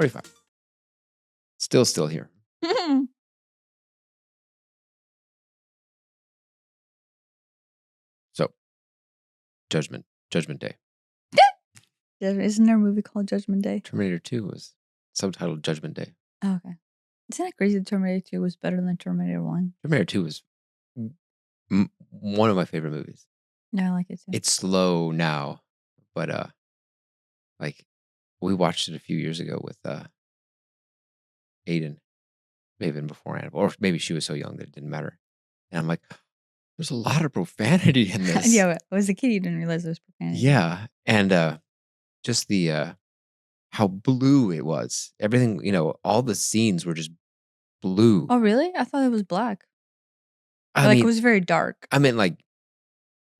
45. Still here. So, Judgment Day. Isn't there a movie called Judgment Day? Terminator 2 was subtitled Judgment Day. Oh, okay. Isn't that crazy? Terminator 2 was better than Terminator 1. Terminator 2 was one of my favorite movies. Yeah, I like it too. It's slow now, but like we watched it a few years ago with Aiden, maybe even beforehand, or maybe she was so young that it didn't matter. And I'm like, there's a lot of profanity in this. Yeah, as a kid, you didn't realize there was profanity. Yeah, and just the how blue it was. Everything, all the scenes were just blue. Oh, really? I thought it was black. I Like mean, it was very dark. I meant like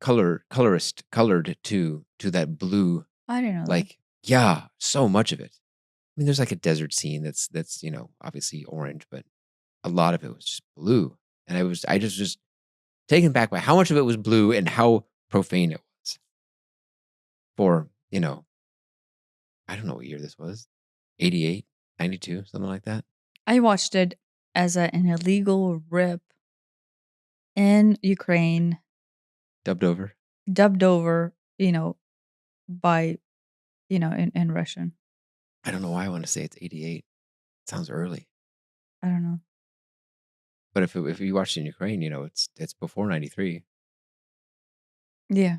colored to that blue. I didn't know that. Like, yeah, so much of it. I mean, there's like a desert scene that's obviously orange, but a lot of it was just blue. And I just taken back by how much of it was blue and how profane it was. For, I don't know what year this was. 88, 92, something like that. I watched it as an illegal rip in Ukraine. Dubbed over, by, in Russian. I don't know why I want to say it's 88. It sounds early. I don't know. But if you watched it in Ukraine, it's before 93. Yeah.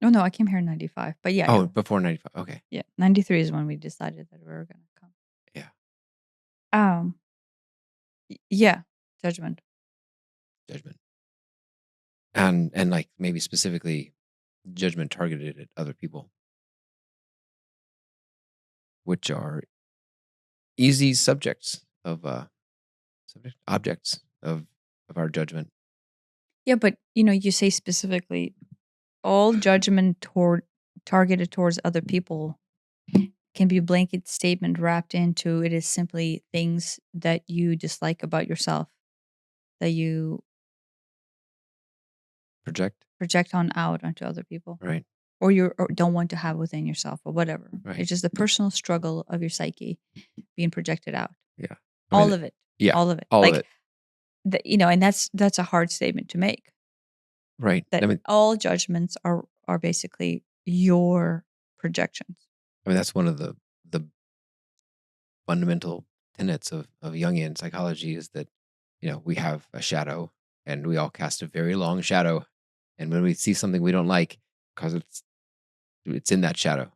No, I came here in 95. But yeah. Oh, before 95. Okay. Yeah. 93 is when we decided that we were going to come. Yeah. Yeah. Judgment. And like maybe specifically Judgment targeted at other people, which are easy objects of our judgment. Yeah, but you say specifically all judgment targeted towards other people can be a blanket statement wrapped into it is simply things that you dislike about yourself that you project out onto other people, right? Or or don't want to have within yourself, or whatever. Right. It's just the personal struggle of your psyche being projected out. Yeah, all of it. Yeah, all of it. All of it. And that's a hard statement to make. Right. That all judgments are basically your projections. I mean, that's one of the fundamental tenets of Jungian psychology is that, we have a shadow and we all cast a very long shadow. And when we see something we don't like, because it's in that shadow.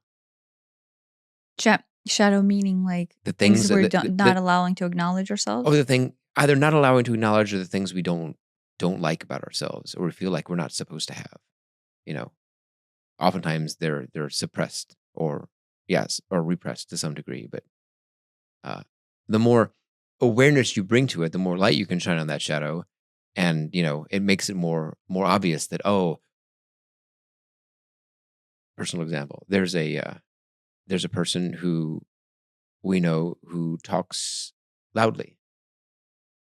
Shadow meaning like the things we're not allowing to acknowledge ourselves? Oh, the thing, either not allowing to acknowledge or the things we don't like about ourselves or we feel like we're not supposed to have. Oftentimes they're suppressed or repressed to some degree. But the more awareness you bring to it, the more light you can shine on that shadow. And, it makes it more obvious that, personal example, there's a person who we know who talks loudly.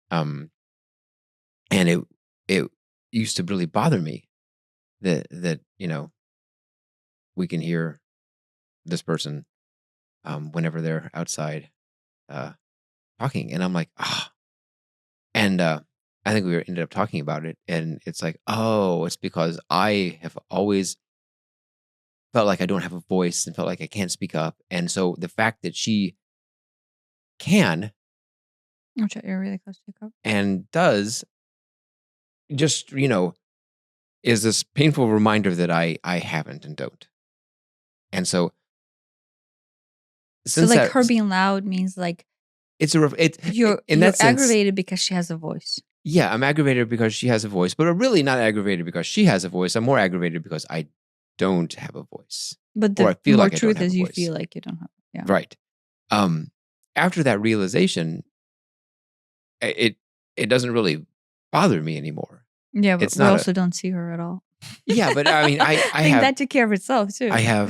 And it used to really bother me that we can hear this person whenever they're outside talking, and I'm like, and I think we ended up talking about it, and it's like, it's because I have always felt like I don't have a voice and felt like I can't speak up, and so the fact that she can You're really close to the cup. and does just is this painful reminder that I haven't and don't. And so her being loud means like you're aggravated because she has a voice. Yeah, I'm aggravated because she has a voice, but I'm really not aggravated because she has a voice. I'm more aggravated because I don't have a voice. But the more truth is you feel like you don't have. Yeah. Right. After that realization, it doesn't really bother me anymore. Yeah, but we also don't see her at all. Yeah, but I mean, I think that took care of itself too. I have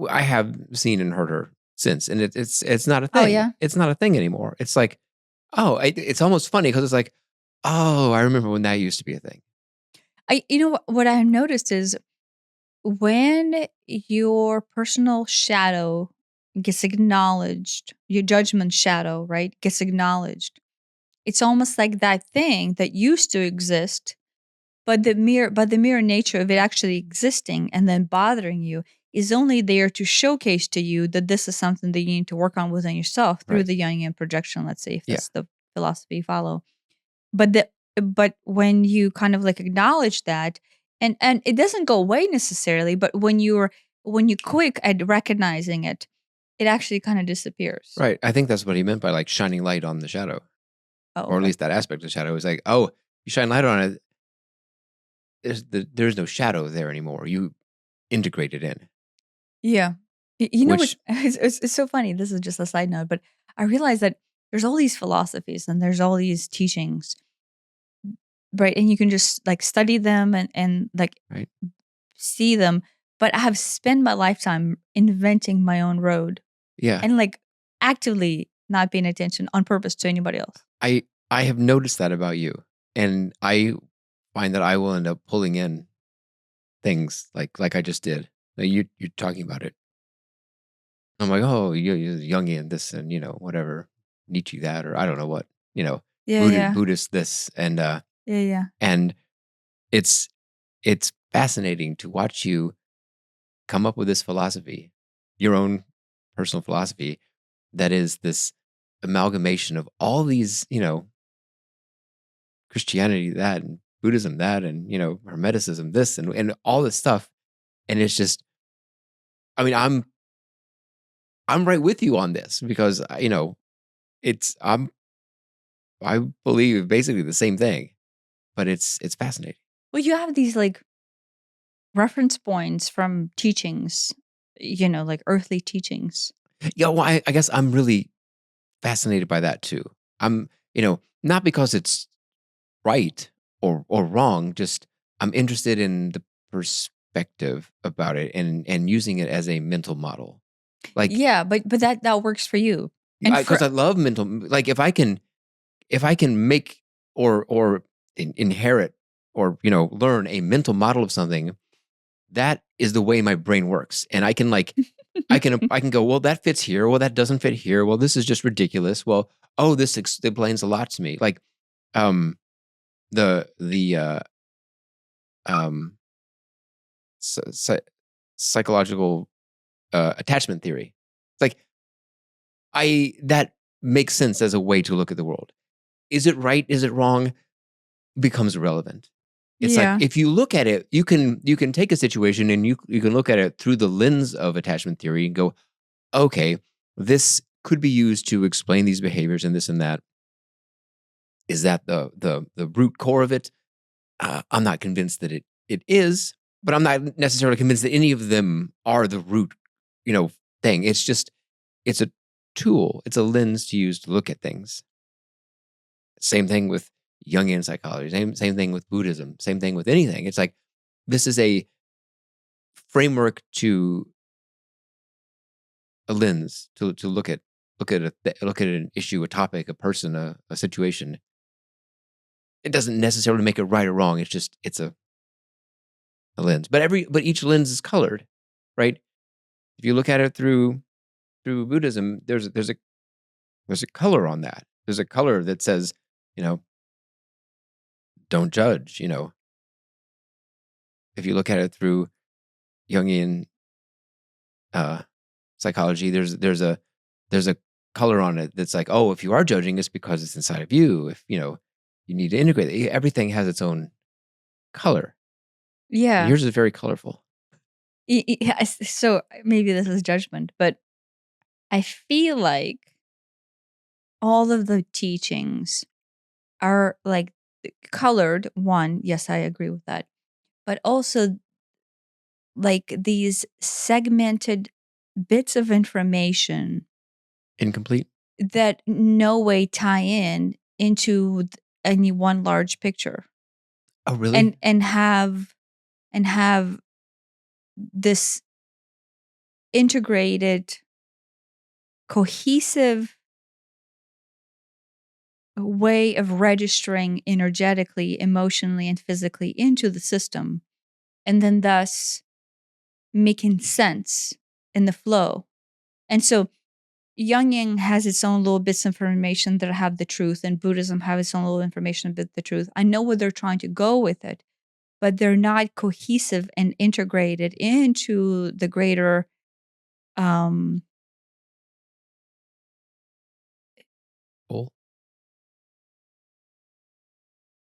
I have seen and heard her since, and it's not a thing. Oh yeah, it's not a thing anymore. It's like, it's almost funny because it's like, I remember when that used to be a thing. What I noticed is when your personal shadow gets acknowledged, your judgment shadow, right, gets acknowledged, it's almost like that thing that used to exist, but the mere nature of it actually existing and then bothering you is only there to showcase to you that this is something that you need to work on within yourself through Right. the Jungian projection, let's say, if Yeah. that's the philosophy you follow. But when you kind of like acknowledge that, and it doesn't go away necessarily, but when you quick at recognizing it, it actually kind of disappears. Right. I think that's what he meant by like shining light on the shadow, Oh, or at okay. least that aspect of the shadow is like, oh, you shine light on it. There's no shadow there anymore. You integrate it in, Yeah. You know what's which it's so funny. This is just a side note, but I realized that there's all these philosophies and there's all these teachings, right? And you can just like study them and like right. see them. But I have spent my lifetime inventing my own road Yeah. and like actively not paying attention on purpose to anybody else. I have noticed that about you, and I find that I will end up pulling in things like I just did. Now you're talking about it. I'm like, oh, you're Jungian this and whatever Nietzsche that or I don't know what you know Yeah, yeah. Buddhist this Yeah, yeah. and it's it's fascinating to watch you come up with this philosophy, your own personal philosophy that is this amalgamation of all these Christianity that and Buddhism that and Hermeticism this and all this stuff. And it's just, I mean, I'm right with you on this because it's I believe basically the same thing, but it's fascinating. Well, you have these like reference points from teachings, like earthly teachings. Yeah, well, I guess I'm really fascinated by that too. I'm not because it's right or wrong, just I'm interested in the perspective about it and using it as a mental model. Like Yeah, but that works for you. And because for I love mental like if I can make or inherit or learn a mental model of something, that is the way my brain works. And I can like I can go, well, that fits here. Well, that doesn't fit here. Well, this is just ridiculous. Well, oh, this explains a lot to me. Like the um psy- psychological attachment theory. It's like I that makes sense as a way to look at the world. Is it right? Is it wrong? Becomes irrelevant. It's like yeah. if you look at it, you can take a situation and you can look at it through the lens of attachment theory and go, okay, this could be used to explain these behaviors and this and that. Is that the root core of it? I'm not convinced that it is, but I'm not necessarily convinced that any of them are the root, you know, thing. It's just it's a tool. It's a lens to use to look at things. Same thing with Jungian psychology. Same thing with Buddhism. Same thing with anything. It's like this is a framework to a lens to look at an issue, a topic, a person, a situation. It doesn't necessarily make it right or wrong. It's a lens. But each lens is colored, right? If you look at it through Buddhism, there's a color on that. There's a color that says, you know, don't judge. If you look at it through Jungian uh, psychology, there's a color on it that's like, oh, if you are judging, it's because it's inside of you. If you need to integrate it. Everything has its own color. And Yeah. yours is very colorful. Yes, so maybe this is judgment, but I feel like all of the teachings are like colored. One, yes, I agree with that. But also like these segmented bits of information Incomplete. that no way tie in into any one large picture Oh, really? and have this integrated cohesive way of registering energetically, emotionally, and physically into the system. And then thus making sense in the flow. And so Jungian has its own little bits of information that have the truth, and Buddhism have its own little information about the truth. I know where they're trying to go with it, but they're not cohesive and integrated into the greater um, Oh,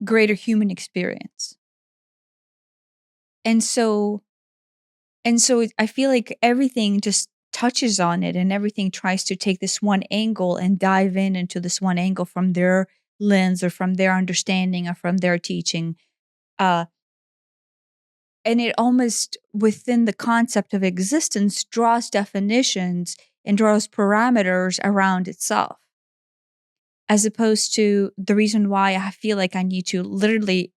greater human experience. And so I feel like everything just touches on it, and everything tries to take this one angle and dive into this one angle from their lens or from their understanding or from their teaching. Uh, and it almost, within the concept of existence, draws definitions and draws parameters around itself, as opposed to the reason why I feel like I need to literally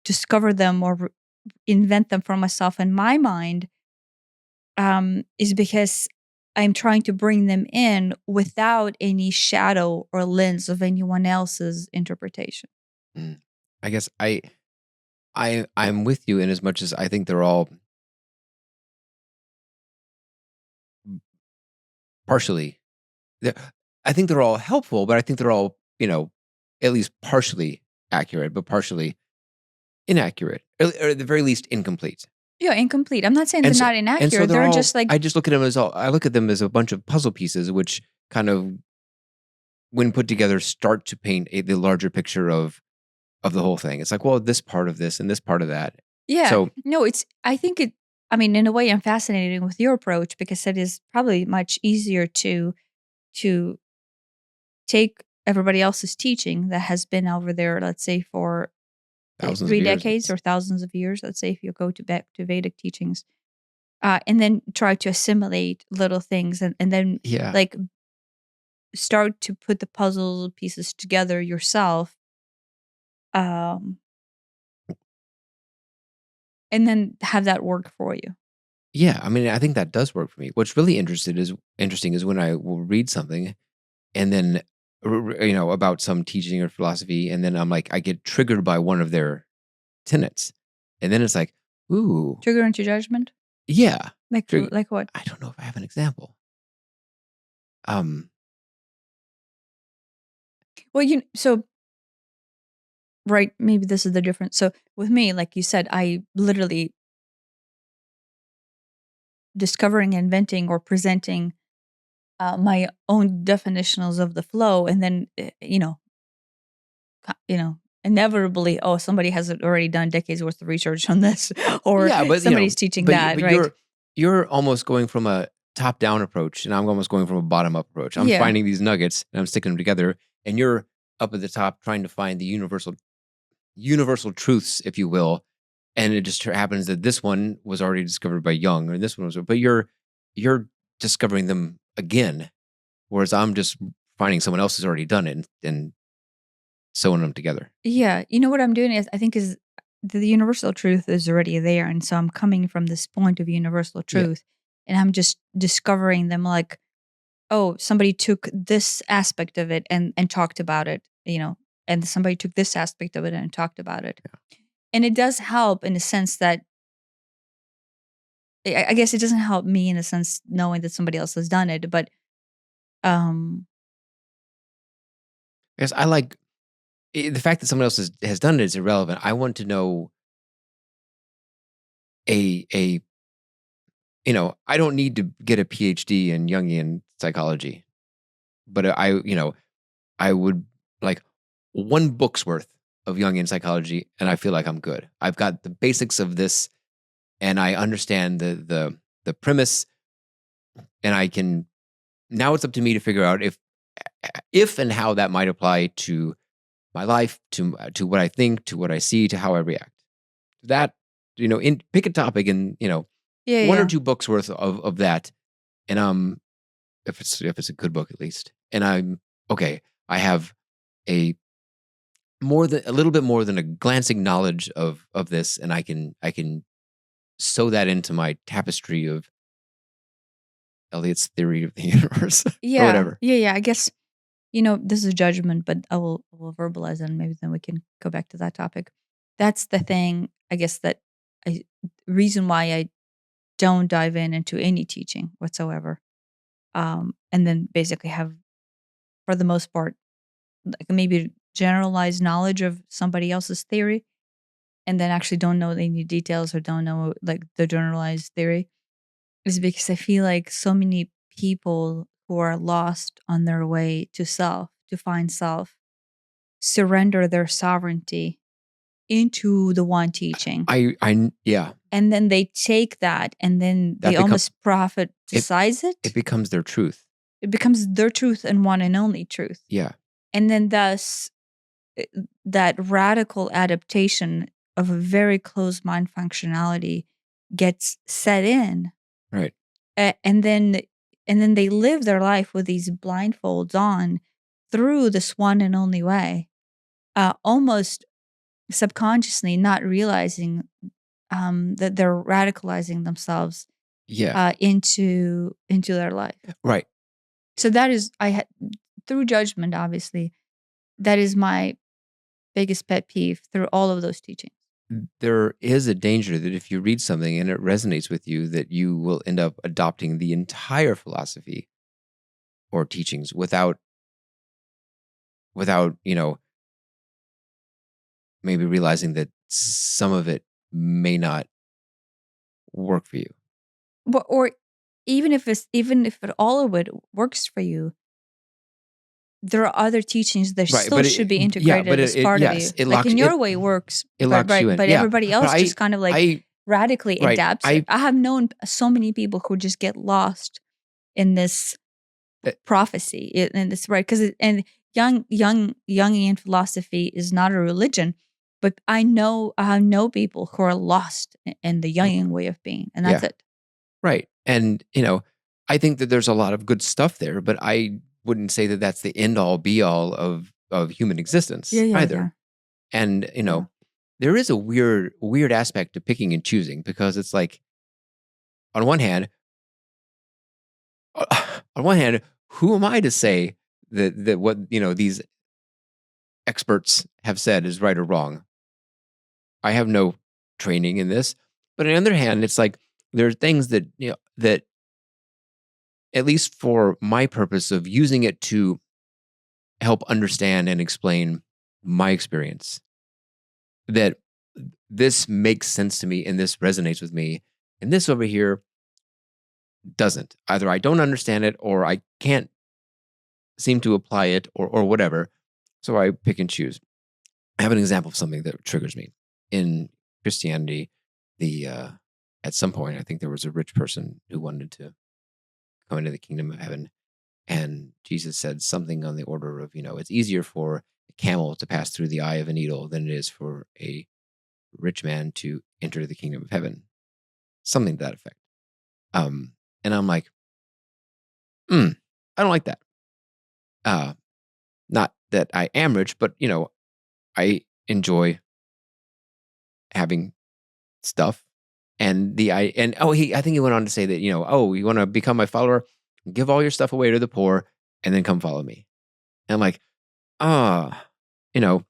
discover them or invent them for myself in my mind, is because I'm trying to bring them in without any shadow or lens of anyone else's interpretation. mm. I guess I'm with you in as much as I think they're all partially. they're- I think they're all helpful, but I think they're all, at least partially accurate, but partially inaccurate, or at the very least incomplete. Yeah, incomplete. I'm not saying they're And so, not and so inaccurate. they're They're all. just like, I just look at them as all. I look at them as a bunch of puzzle pieces, which kind of, when put together, start to paint the larger picture of the whole thing. It's like, well, this part of this and this part of that. yeah, So no, I mean, in a way, I'm fascinated with your approach because it is probably much easier to take everybody else's teaching that has been over there, let's say, for thousands of three years. decades or thousands of years. Let's say if you go to back to Vedic teachings, and then try to assimilate little things, and then Yeah, like start to put the puzzle pieces together yourself, um, and then have that work for you. yeah. I mean, I think that does work for me. What's really interesting is when I will read something and then about some teaching or philosophy, and then I'm like, I get triggered by one of their tenets, and then it's like, ooh, Trigger into judgment, yeah. Trigger. like what? I don't know if I have an example. Um, Well, so right, maybe this is the difference. So with me, like you said, I literally discovering, inventing, or presenting my own definitions of the flow, and then inevitably, oh, somebody has already done decades worth of research on this, or yeah, but somebody's teaching that, but right? you're almost going from a top down approach, and I'm almost going from a bottom up approach. I'm Yeah, finding these nuggets and I'm sticking them together, and you're up at the top trying to find the universal truths, if you will. And it just happens that this one was already discovered by Jung, or this one was, but you're discovering them again, whereas I'm just finding someone else has already done it and sewing them together. yeah. You know what I'm doing is, I think, is the universal truth is already there, and so I'm coming from this point of universal Yeah, truth, and I'm just discovering them, like, oh, somebody took this aspect of it and talked about it, and somebody took this aspect of it and talked about it. And it does help in the sense that I guess it doesn't help me in a sense knowing that somebody else has done it, but um because I like the fact that someone else has done it is irrelevant. I want to know a I don't need to get a PhD in Jungian psychology, but I would like one book's worth of Jungian psychology, and I feel like I'm good. I've got the basics of this, and I understand the premise, and I can now. It's up to me to figure out if and how that might apply to my life, to what I think, to what I see, to how I react. That pick a topic, and yeah, one or yeah. two books worth of that, and if it's a good book at least, and I'm okay. I have a a little bit more than a glancing knowledge of this, and I can sew that into my tapestry of Elliott's theory of the universe or Yeah. whatever. Yeah, yeah. I guess, this is Judgment, but I will verbalize it, and maybe then we can go back to that topic. That's the thing, I guess, that I reason why I don't dive into any teaching whatsoever. And then basically have, for the most part, like maybe generalized knowledge of somebody else's theory, and then actually don't know any details or don't know like the generalized theory, is because I feel like so many people who are lost on their way to self, to find self, surrender their sovereignty into the one teaching. Yeah, And then they take that and then that they almost prophesize it it. becomes their truth. It becomes their truth and one and only truth. Yeah, And then thus that radical adaptation of a very closed mind functionality gets set in. right. And then they live their life with these blindfolds on through this one and only way, almost subconsciously not realizing that they're radicalizing themselves Yeah, into their life. right. So that is through judgment, obviously, that is my biggest pet peeve through all of those teachings. There is a danger that if you read something and it resonates with you, that you will end up adopting the entire philosophy or teachings without maybe realizing that some of it may not work for you. But, or even if all of it works for you, there are other teachings that Right, still but should be it integrated as part of you. yes, it Like locks in your way works, it but locks you in. but Yeah, everybody but else just kind of like radically right, adapts it. I have known so many people who just get lost in this prophecy, and it's right because and Jungian philosophy is not a religion, but I know people who are lost in the Jungian way of being, and that's it. Right, and I think that there's a lot of good stuff there, but I wouldn't say that that's the end all be all of human existence either. And there is a weird aspect to picking and choosing, because it's like, on one hand, who am I to say that what these experts have said is right or wrong? I have no training in this. But on the other hand, it's like there are things that that, at least for my purpose of using it to help understand and explain my experience, that this makes sense to me and this resonates with me, and this over here doesn't. Either I don't understand it, or I can't seem to apply it, or whatever. So I pick and choose. I have an example of something that triggers me. In Christianity, at some point, I think there was a rich person who wanted to come into the kingdom of heaven. And Jesus said something on the order of, it's easier for a camel to pass through the eye of a needle than it is for a rich man to enter the kingdom of heaven. Something to that effect. And I'm like, I don't like that. Not that I am rich, but I enjoy having stuff. And I think he went on to say that, you want to become my follower, give all your stuff away to the poor, and then come follow me. And I'm like, you know,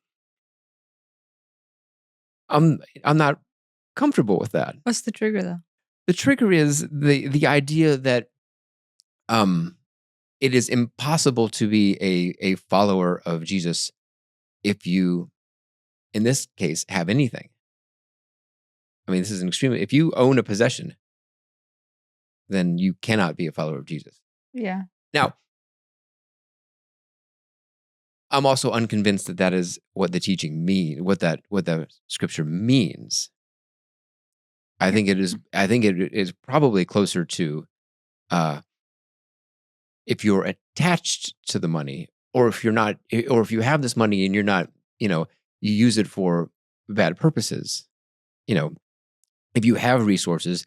I'm not comfortable with that. What's the trigger though? The trigger is the idea that it is impossible to be a follower of Jesus if you, in this case, have anything. I mean, this is an extreme. If you own a possession, then you cannot be a follower of Jesus. Yeah. Now, I'm also unconvinced that that is what the teaching means, what the scripture means. I think it is. I think it is probably closer to, if you're attached to the money, or if you're not, or if you have this money and you're not, you use it for bad purposes. If you have resources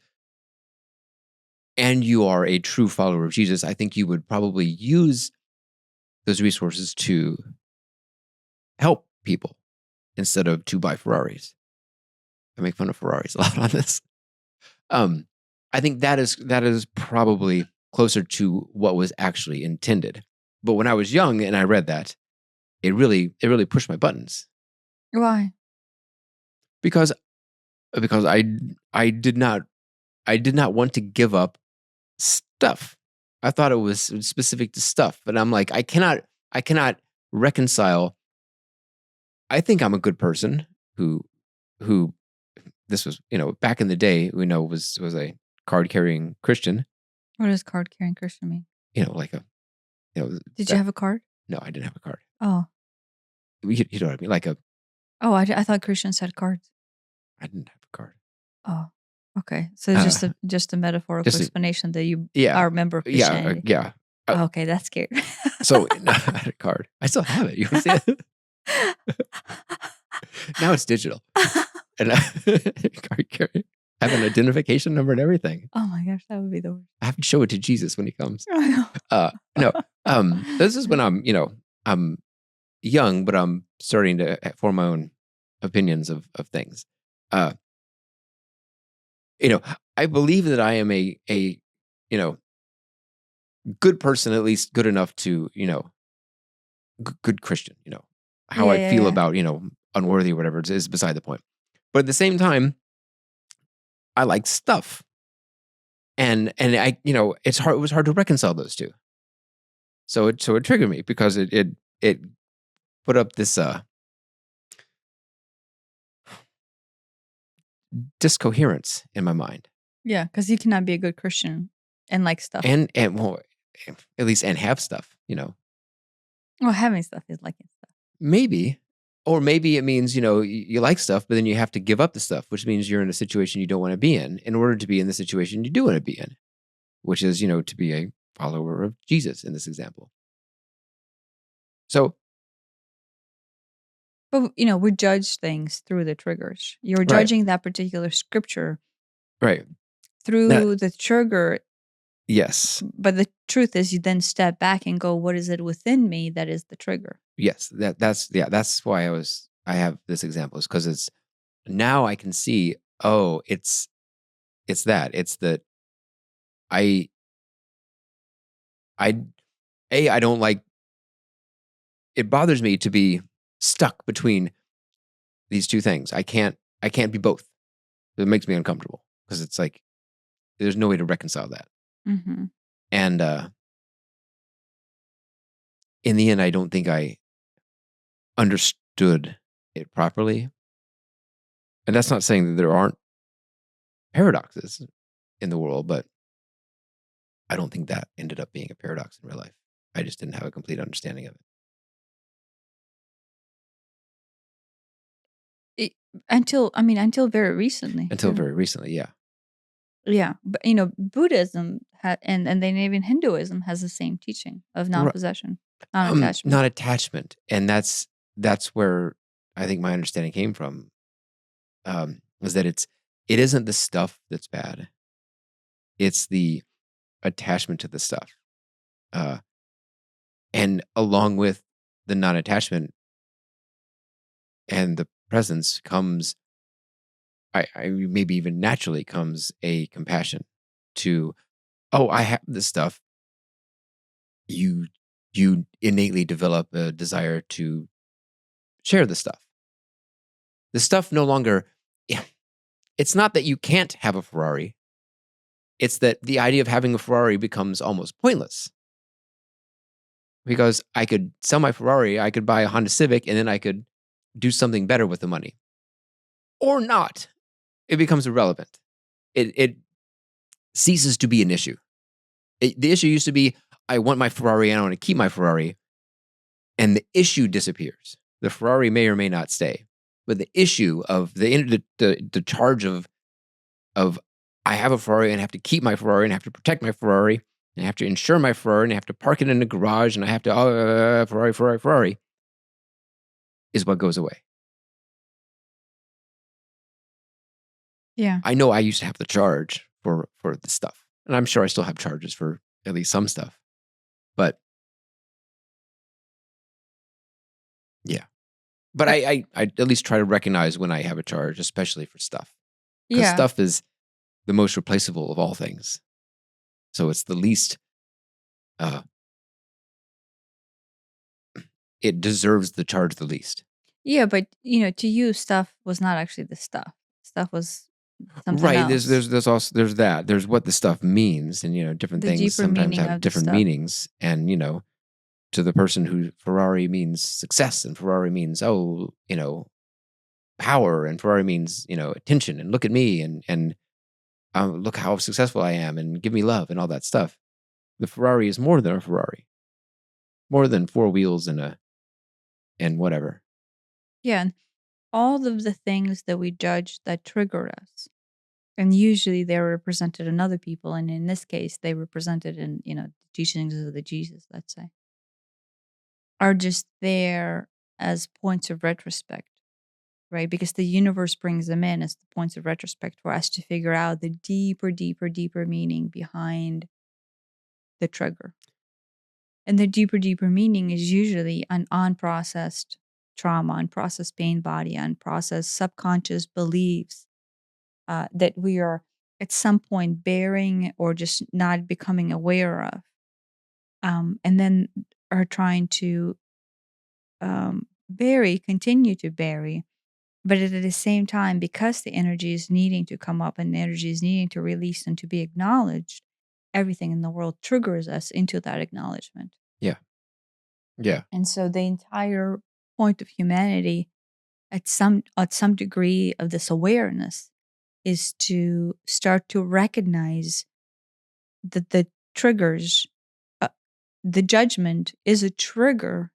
and you are a true follower of Jesus, I think you would probably use those resources to help people instead of to buy Ferraris. I make fun of Ferraris a lot on this. I think that is probably closer to what was actually intended. But when I was young and I read that, it really pushed my buttons. Why? Because I did not I did not want to give up stuff. I thought it was specific to stuff, but I'm like, I cannot reconcile. I think I'm a good person who this was, back in the day, was a card carrying Christian, What does card carrying Christian mean? like a, you know, Did you that, have a card? no, I didn't have a card. Oh. You know what I mean? Like Oh, I thought Christians had cards. I didn't have a card. Oh, okay. So it's Uh, just a metaphorical just, explanation that you yeah, are a member of yeah, Christianity. yeah. Oh, okay, that's scary. So no, I had a card. I still have it. You want to see it? Now it's digital. And card carry. I have an identification number and everything. Oh my gosh, that would be the worst. I have to show it to Jesus when he comes. I know. No, this is when I'm young, but I'm starting to form my own opinions of things. Uh, I believe that I am a good person, at least good enough to, good Christian, how I feel Yeah. about, unworthy or whatever is beside the point. But at the same time, I like stuff. And I, it was hard to reconcile those two. So it triggered me because it put up this discoherence in my mind. Yeah, because you cannot be a good Christian and like stuff. And well, at least and have stuff, Well, having stuff is liking stuff. maybe. Or maybe it means, you like stuff, but then you have to give up the stuff, which means you're in a situation you don't want to be in order to be in the situation you do want to be in, which is, to be a follower of Jesus in this example. So, But we judge things through the triggers. You're right, judging that particular scripture right. through the trigger. Yes. But the truth is, you then step back and go, "What is it within me that is the trigger?" Yes. That's why I have this example, is because it's now I can see, oh, it's that I I don't like, it bothers me to be stuck between these two things. I can't be both. It makes me uncomfortable because it's like there's no way to reconcile that. Mm-hmm. And in the end, I don't think I understood it properly. And that's not saying that there aren't paradoxes in the world, but I don't think that ended up being a paradox in real life. I just didn't have a complete understanding of it Until very recently. until very recently. Yeah. Yeah, but Buddhism and then even Hinduism has the same teaching of non-possession, non-attachment. Not attachment. And that's where I think my understanding came from. Was that it isn't the stuff that's bad. It's the attachment to the stuff. And along with the non-attachment and the presence comes, I maybe even naturally comes a compassion to, oh, I have this stuff. You innately develop a desire to share the stuff. The stuff no longer, it's not that you can't have a Ferrari. It's that the idea of having a Ferrari becomes almost pointless. Because I could sell my Ferrari, I could buy a Honda Civic, and then I could do something better with the money. Or not. It becomes irrelevant. It ceases to be an issue. The issue used to be, I want my Ferrari and I want to keep my Ferrari. And the issue disappears. The Ferrari may or may not stay. But the issue of the charge of I have a Ferrari and I have to keep my Ferrari and I have to protect my Ferrari and I have to insure my Ferrari and I have to park it in the garage and I have to Ferrari is what goes away. Yeah. I know I used to have the charge for the stuff. And I'm sure I still have charges for at least some stuff. But yeah. But I at least try to recognize when I have a charge, especially for stuff. Because stuff is the most replaceable of all things. So it's the least, it deserves the charge the least. Yeah, but to you, stuff was not actually the stuff. Stuff was something Right. else. There's also there's that. There's what the stuff means, and different The things deeper sometimes meaning have of the different stuff. meanings. And to the person who Ferrari means success, and Ferrari means power, and Ferrari means attention, and look at me, and look how successful I am, and give me love, and all that stuff. The Ferrari is more than a Ferrari, more than four wheels and whatever. Yeah, and all of the things that we judge that trigger us, and usually they're represented in other people, and in this case, they represented in the teachings of the Jesus, let's say, are just there as points of retrospect, right? Because the universe brings them in as the points of retrospect for us to figure out the deeper, deeper, deeper meaning behind the trigger. And the deeper, deeper meaning is usually an unprocessed trauma, unprocessed pain body, unprocessed subconscious beliefs that we are at some point bearing or just not becoming aware of. And then are trying to continue to bury. But at the same time, because the energy is needing to come up and the energy is needing to release and to be acknowledged, everything in the world triggers us into that acknowledgement. Yeah. Yeah. And so the entire point of humanity at some degree of this awareness is to start to recognize that the triggers, uh, the judgment is a trigger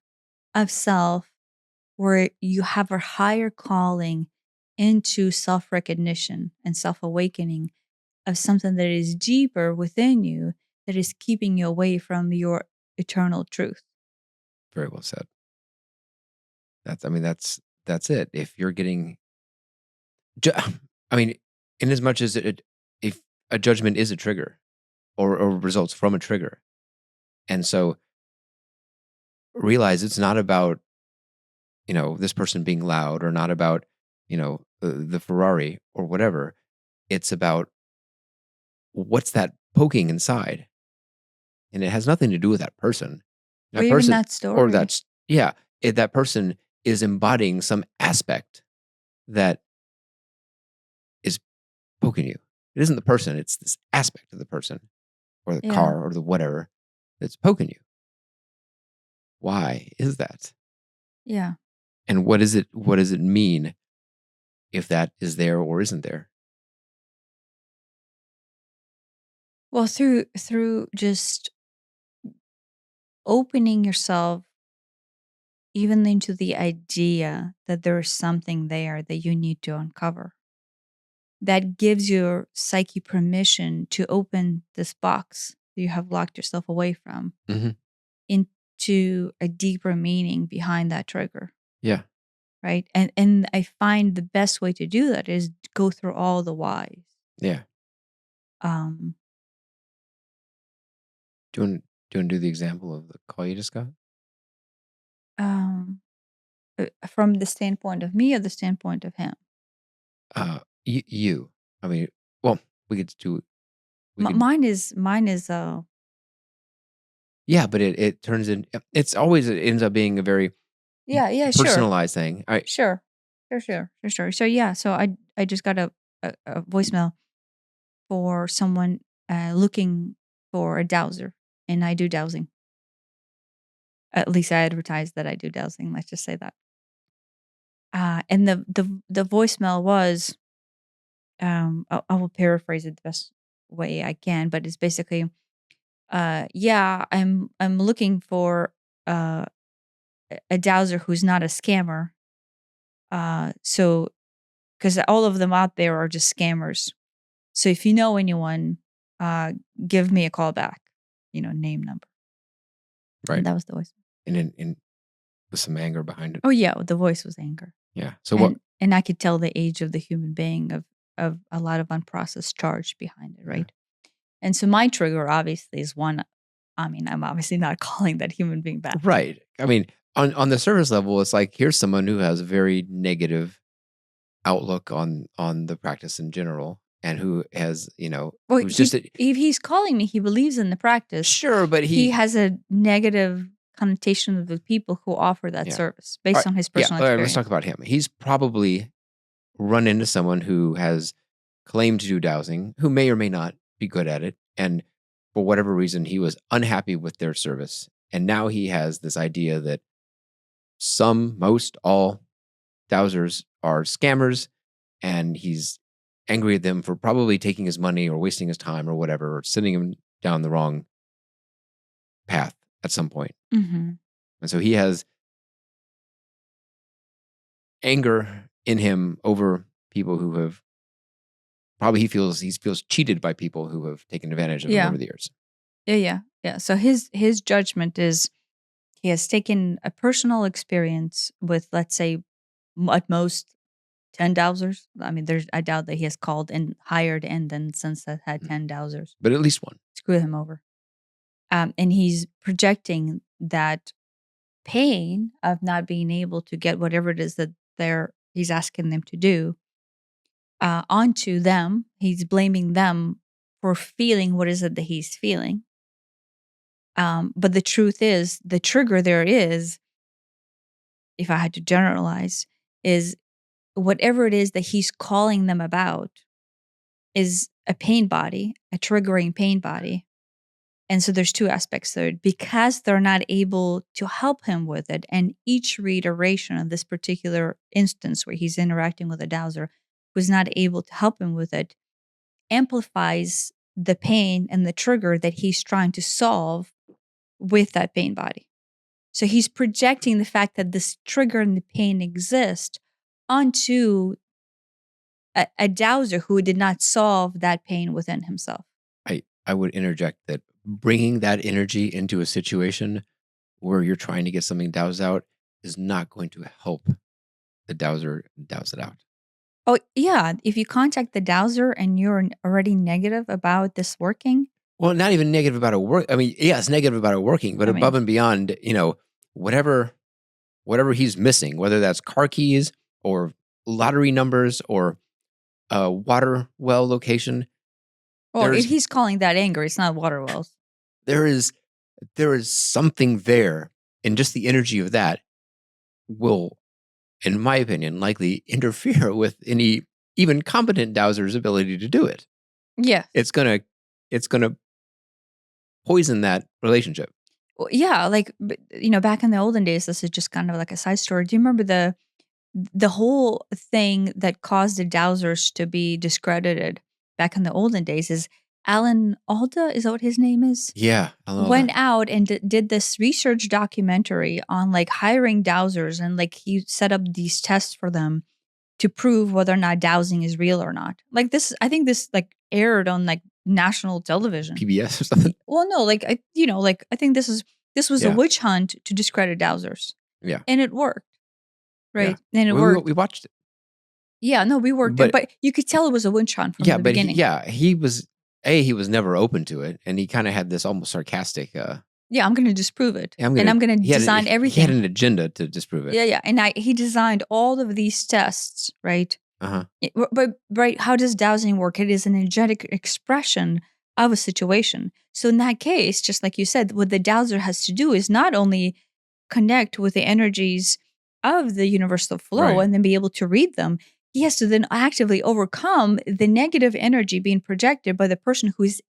of self where you have a higher calling into self recognition and self awakening of something that is deeper within you that is keeping you away from your eternal truth. Very well said. That's it. If you're getting, I mean, in as much as if a judgment is a trigger, or results from a trigger, and so realize it's not about this person being loud, or not about the Ferrari or whatever. It's about what's that poking inside, and it has nothing to do with that person. Or That even person, that or story. that's yeah, that person is embodying some aspect that is poking you. It isn't the person; it's this aspect of the person, or the Yeah. car, or the whatever that's poking you. Why is that? Yeah. And what is it? What does it mean if that is there or isn't there? Well, through just opening yourself even into the idea that there's something there that you need to uncover. That gives your psyche permission to open this box that you have locked yourself away from Hmm. into a deeper meaning behind that trigger, Yeah, right? And I find the best way to do that is to go through all the whys. yeah. Um, Do you want to do the example of the call you just got? um, from the standpoint of me or the standpoint of him. You. I mean, well, we could do. We could. Mine is. Yeah, but it turns in. It's always, it ends up being a very Yeah, sure. personalized thing. I Sure. Sure. So yeah, so I just got a voicemail for someone looking for a dowser, and I do dowsing. At least I advertise that I do dowsing. Let's just say that. And the voicemail was, I will paraphrase it the best way I can, but it's basically, yeah, I'm looking for uh, a dowser who's not a scammer. So because all of them out there are just scammers. So if you know anyone, uh, give me a call back, name, number. And right, that was the voice. and with some anger behind it. Oh yeah, the voice was anger. Yeah. So what? And I could tell the age of the human being of a lot of unprocessed charge behind it, Yeah. right? And so my trigger obviously is one. I mean, I'm obviously not calling that human being back. Right. I mean, on the surface level, it's like, here's someone who has a very negative outlook on the practice in general, and who has Well, who's just if he's calling me, he believes in the practice. sure, but He he has a negative connotation of the people who offer that yeah. service All based right. on his Yeah. personal All right. Let's talk experience. about him. He's probably run into someone who has claimed to do dowsing, who may or may not be good at it, and for whatever reason, he was unhappy with their service. And now he has this idea that most, all dowsers are scammers, and he's angry at them for probably taking his money or wasting his time or whatever, or sending him down the wrong path at some point. Mm-hmm. And so he has anger in him over people who have probably he feels cheated by people who have taken advantage of him Yeah. over the years. Yeah. So his judgment is he has taken a personal experience with, let's say, at most 10 dowsers. I mean, I doubt that he has called and hired and then since that had 10 dowsers. But at least one. Screw him over. And he's projecting that pain of not being able to get whatever it is that he's asking them to do onto them. He's blaming them for feeling what is it that he's feeling. But the truth is, the trigger there is, if I had to generalize, is whatever it is that he's calling them about is a pain body, a triggering pain body. And so there's two aspects there. Because they're not able to help him with it, and each reiteration of this particular instance where he's interacting with a dowser was not able to help him with it, amplifies the pain and the trigger that he's trying to solve with that pain body. So he's projecting the fact that this trigger and the pain exist onto a dowser who did not solve that pain within himself. I would interject that bringing that energy into a situation where you're trying to get something doused out is not going to help the dowser douse it out. Oh, yeah. If you contact the dowser and you're already negative about this working. Well, not even negative about it work. I mean, yeah, it's negative about it working, but above and beyond, whatever he's missing, whether that's car keys or lottery numbers or a water well location. Well, if he's calling that anger, it's not water wells. There is something there, and just the energy of that will, in my opinion, likely interfere with any even competent dowser's ability to do it. Yeah. It's gonna poison that relationship. Well, yeah, like, back in the olden days, this is just kind of like a side story. Do you remember the whole thing that caused the dowsers to be discredited back in the olden days is Alan Alda, is that what his name is? Yeah. Went out and did this research documentary on like hiring dowsers, and like he set up these tests for them to prove whether or not dowsing is real or not. Like this, I think this like aired on like national television. PBS or something? Well, no, like, I think this was a witch hunt to discredit dowsers. Yeah. And it worked. Right. Yeah. And it worked. We watched it. Yeah, no, we worked it, but you could tell it was a witch hunt from the beginning. He was never open to it, and he kind of had this almost sarcastic. Yeah, I'm going to disprove it, and I'm going to design everything. He had an agenda to disprove it. Yeah, and he designed all of these tests, right? But right, how does dowsing work? It is an energetic expression of a situation. So in that case, just like you said, what the dowser has to do is not only connect with the energies of the universal flow and then be able to read them. He has to then actively overcome the negative energy being projected by the person who is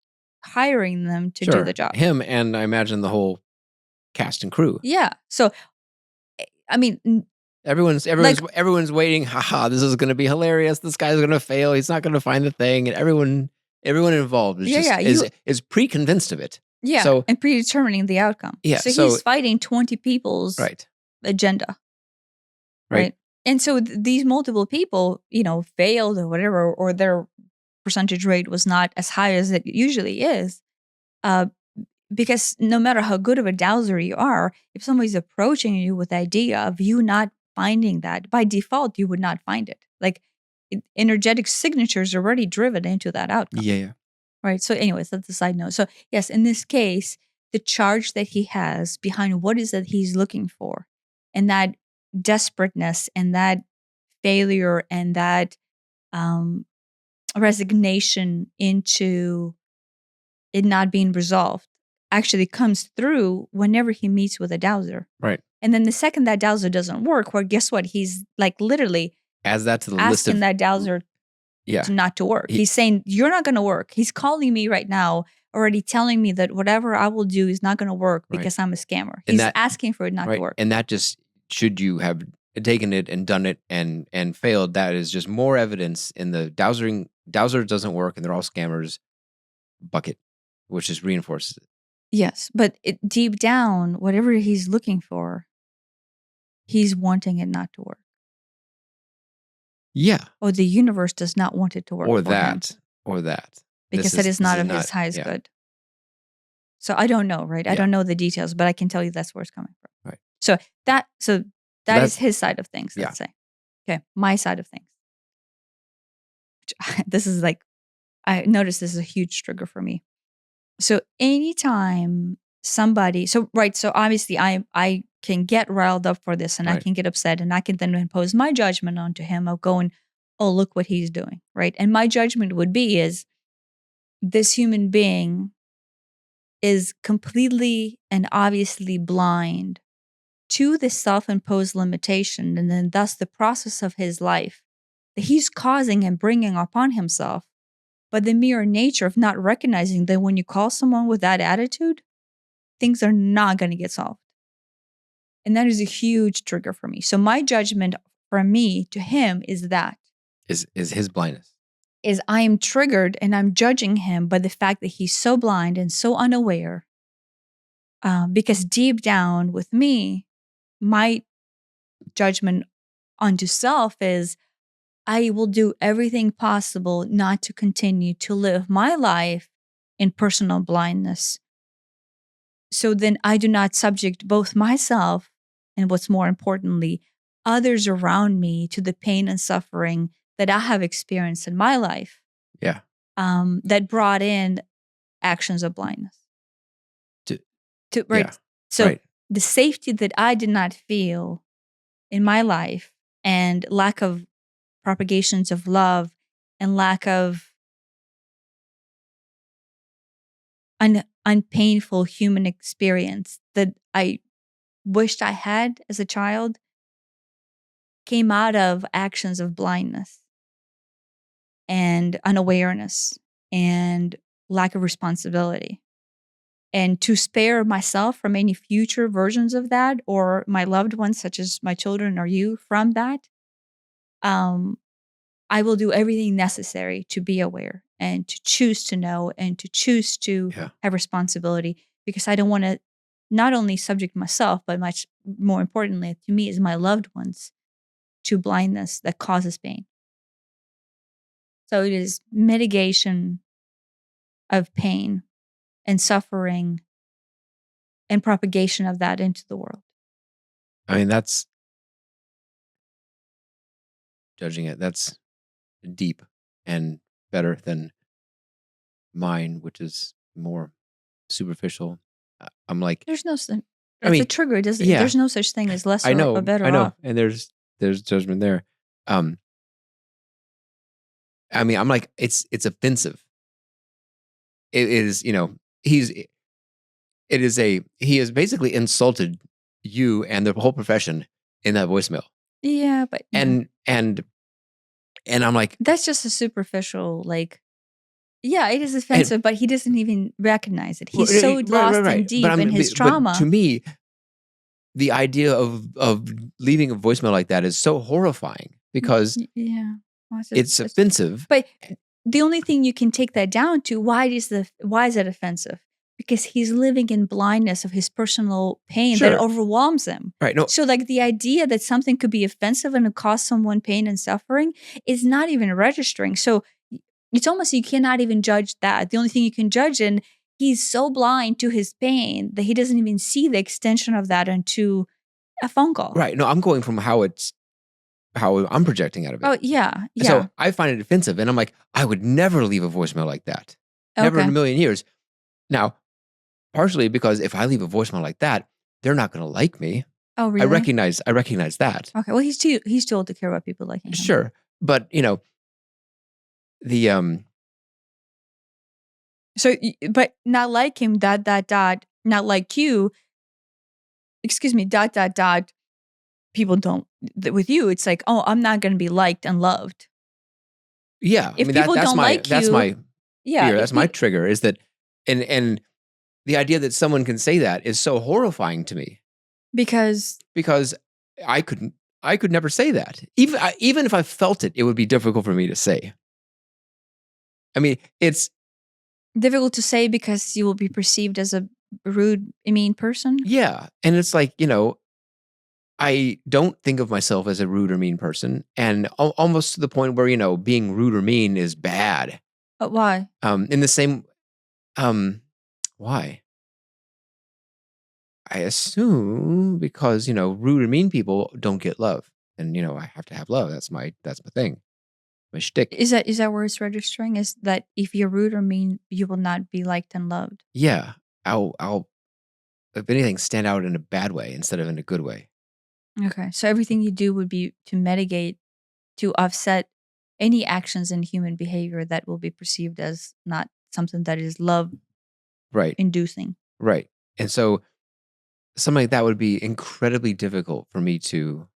hiring them to do the job. Him and I imagine the whole cast and crew. Yeah. So, I mean, everyone's waiting. Haha, this is going to be hilarious. This guy's going to fail. He's not going to find the thing. And everyone involved is pre-convinced of it. Yeah. So, and predetermining the outcome. Yeah. So he's fighting 20 people's agenda. Right. And so these multiple people, failed or whatever, or their percentage rate was not as high as it usually is. Because no matter how good of a dowser you are, if somebody's approaching you with the idea of you not finding that, by default, you would not find it. Like energetic signatures are already driven into that outcome. Yeah. Right. So anyways, that's a side note. So yes, in this case, the charge that he has behind what is it he's looking for, and that desperateness and that failure and that resignation into it not being resolved actually comes through whenever he meets with a dowser. Right. And then the second that dowser doesn't work, well, guess what? He's like literally adds that to the asking list of that dowser Yeah. not to work. He's saying, you're not going to work. He's calling me right now, already telling me that whatever I will do is not going to work because I'm a scammer. He's asking for it not to work. And that just, should you have taken it and done it and failed, that is just more evidence in the Dowser doesn't work and they're all scammers bucket, which just reinforces it. Yes, but deep down, whatever he's looking for, he's wanting it not to work. Yeah. Or the universe does not want it to work Or for him. Or that. Because that is not of his highest good. So I don't know, right? Yeah. I don't know the details, but I can tell you that's where it's coming from. Right. So that is his side of things, let's say. Okay, my side of things. This is like, I noticed this is a huge trigger for me. So anytime somebody, so obviously I can get riled up for this and I can get upset and I can then impose my judgment onto him of going, oh, look what he's doing, right? And my judgment would be is this human being is completely and obviously blind to the self-imposed limitation and then thus the process of his life that he's causing and bringing upon himself. But the mere nature of not recognizing that when you call someone with that attitude, things are not going to get solved. And that is a huge trigger for me. So my judgment from me to him is that. Is his blindness. Is I am triggered and I'm judging him by the fact that he's so blind and so unaware. Because deep down with me, my judgment onto self is I will do everything possible not to continue to live my life in personal blindness. So then I do not subject both myself and what's more importantly, others around me to the pain and suffering that I have experienced in my life. Yeah. That brought in actions of blindness. Right. Yeah. So the safety that I did not feel in my life and lack of propagations of love and lack of unpainful human experience that I wished I had as a child came out of actions of blindness and unawareness and lack of responsibility. And to spare myself from any future versions of that or my loved ones, such as my children or you, from that, I will do everything necessary to be aware and to choose to know and to choose to have responsibility because I don't want to not only subject myself, but much more importantly to me is my loved ones to blindness that causes pain. So it is mitigation of pain and suffering and propagation of that into the world. I mean, that's judging it. That's deep and better than mine, which is more superficial. I'm like, there's no. That's a trigger, doesn't it? There's no such thing as lesser or better. I know, off. and there's judgment there. I mean, I'm like, it's offensive. It is, he has basically insulted you and the whole profession in that voicemail. Yeah, but and I'm like, that's just a superficial, like, yeah, it is offensive, but he doesn't even recognize it. He's so lost and deep in his trauma. But to me, the idea of leaving a voicemail like that is so horrifying because it's offensive. But the only thing you can take that down to, why is that offensive? Because he's living in blindness of his personal pain that overwhelms him. Right. No. So like the idea that something could be offensive and cause someone pain and suffering is not even registering. So it's almost, you cannot even judge that. The only thing you can judge, and he's so blind to his pain that he doesn't even see the extension of that into a phone call. Right. No, I'm going from how I'm projecting out of it. Oh, yeah. Yeah. So I find it offensive. And I'm like, I would never leave a voicemail like that. Never in a million years. Now, partially because if I leave a voicemail like that, they're not going to like me. Oh, really? I recognize that. Okay. Well, he's too old to care about people liking him. Sure. But, So, but not like him, ... not like you, excuse me, ... people don't, with you, it's like, oh, I'm not going to be liked and loved. Yeah, I If mean, people that's don't my like you, yeah, fear, if that's my people trigger is that and the idea that someone can say that is so horrifying to me because because I couldn't I could never say that. Even if I felt it, it would be difficult for me to say. I mean, it's difficult to say because you will be perceived as a rude, mean person. yeah, and it's like, I don't think of myself as a rude or mean person, and almost to the point where, being rude or mean is bad. But why? In the same um why? I assume because, rude or mean people don't get love. And, I have to have love. That's my thing. My shtick. Is that where it's registering? Is that if you're rude or mean, you will not be liked and loved? Yeah. I'll if anything stand out in a bad way instead of in a good way. Okay, so everything you do would be to mitigate, to offset any actions in human behavior that will be perceived as not something that is love Right. inducing. Right. And so something like that would be incredibly difficult for me to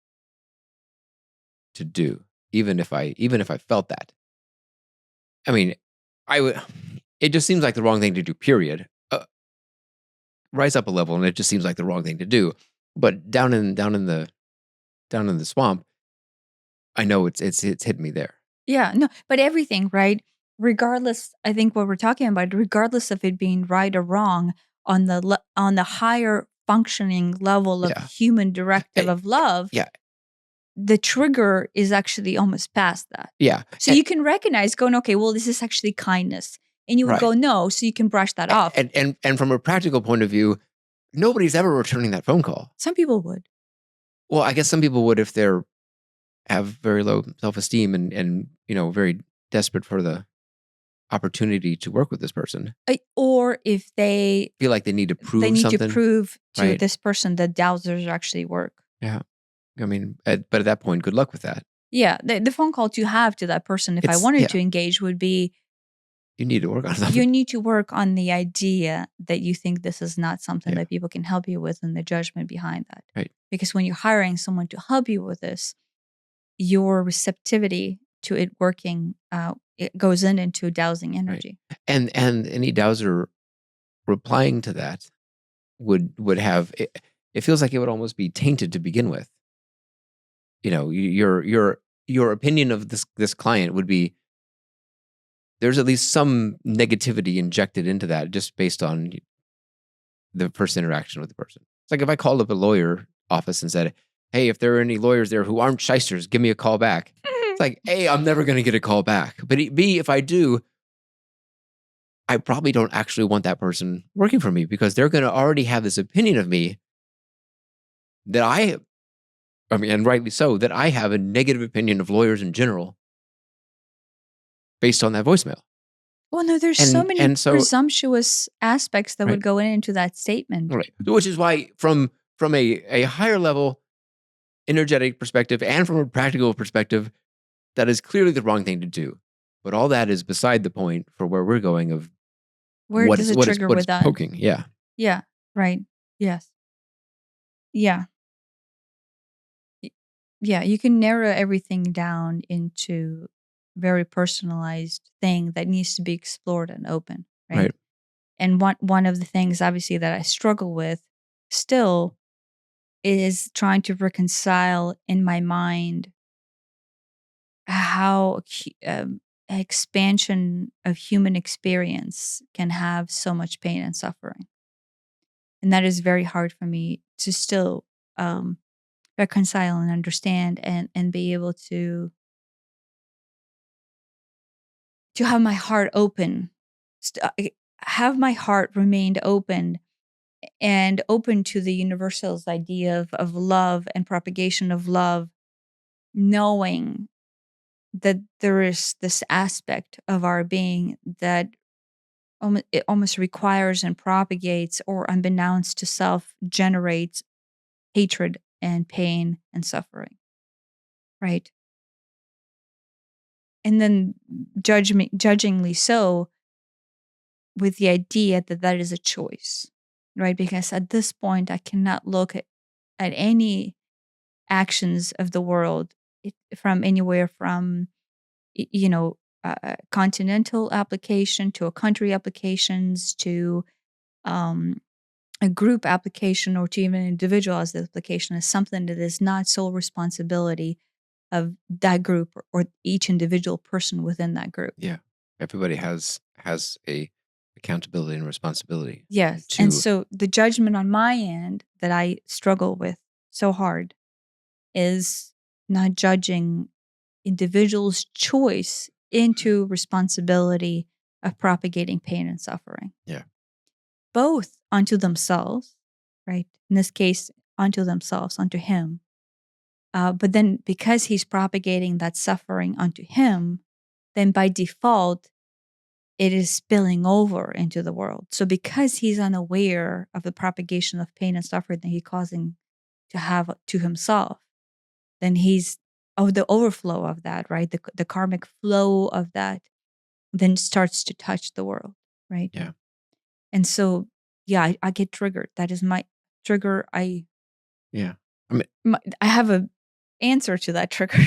do, even if I felt that. I mean, I would it just seems like the wrong thing to do, period. Rise up a level and it just seems like the wrong thing to do. But down in the swamp, I know it's hit me there. Yeah, no, but everything, right? Regardless, I think what we're talking about, regardless of it being right or wrong, on the higher functioning level of Yeah. human directive Eh, of love, yeah. the trigger is actually almost past that. Yeah. So you can recognize going, okay, well, this is actually kindness. And you would Right. go, no, so you can brush that off. And from a practical point of view, nobody's ever returning that phone call. Some people would. Well, I guess some people would if they're have very low self-esteem and very desperate for the opportunity to work with this person. Or if they Feel like they need to they prove need to something, prove to right? this person that dowsers actually work. Yeah. I mean, but at that point, good luck with that. Yeah, the phone call to have to that person, if I It's wanted yeah, to engage, would be you need to work on you something. need to work on the idea that you think this is not something Yeah. that people can help you with and the judgment behind that. Right. Because when you're hiring someone to help you with this, your receptivity to it working it goes into dowsing Right. energy. And any dowser replying to that would have it feels like it would almost be tainted to begin with. Your opinion of this client would be there's at least some negativity injected into that just based on the first interaction with the person. It's like if I called up a lawyer office and said, "Hey, if there are any lawyers there who aren't shysters, give me a call back." It's like, A, I'm never going to get a call back. But B, if I do, I probably don't actually want that person working for me because they're going to already have this opinion of me that I mean, and rightly so, that I have a negative opinion of lawyers in general based on that voicemail. Well, no, there's so And many and so presumptuous aspects that right, would go into that statement. right. Which is why from a higher level energetic perspective and from a practical perspective, that is clearly the wrong thing to do. But all that is beside the point for where we're going of Where does it trigger what is with that? poking. Yeah. Yeah, right. Yes. Yeah. Y- Yeah, you can narrow everything down into very personalized thing that needs to be explored and open, Right. right? And one of the things obviously that I struggle with still is trying to reconcile in my mind how expansion of human experience can have so much pain and suffering. And that is very hard for me to still um, reconcile and understand and be able to have my heart open, have my heart remained open and open to the universal's idea of love and propagation of love, knowing that there is this aspect of our being that it almost requires and propagates or unbeknownst to self generates hatred and pain and suffering, right? And then judgingly so, with the idea that that is a choice, right? Because at this point, I cannot look at any actions of the world from anywhere from, continental application to a country applications to um, a group application or to even individualized application is something that is not sole responsibility of that group or each individual person within that group. Yeah. Everybody has a accountability and responsibility Yes. And to so the judgment on my end that I struggle with so hard is not judging individuals' choice into responsibility of propagating pain and suffering, yeah. both unto themselves, right? In this case, unto themselves, unto him. But then because he's propagating that suffering unto him, then by default, it is spilling over into the world. So because he's unaware of the propagation of pain and suffering that he's causing to have to himself, then he's the overflow of that, right? The karmic flow of that then starts to touch the world, right? Yeah. And so, yeah, I get triggered. That is my trigger. Yeah. I mean, I have a answer to that trigger,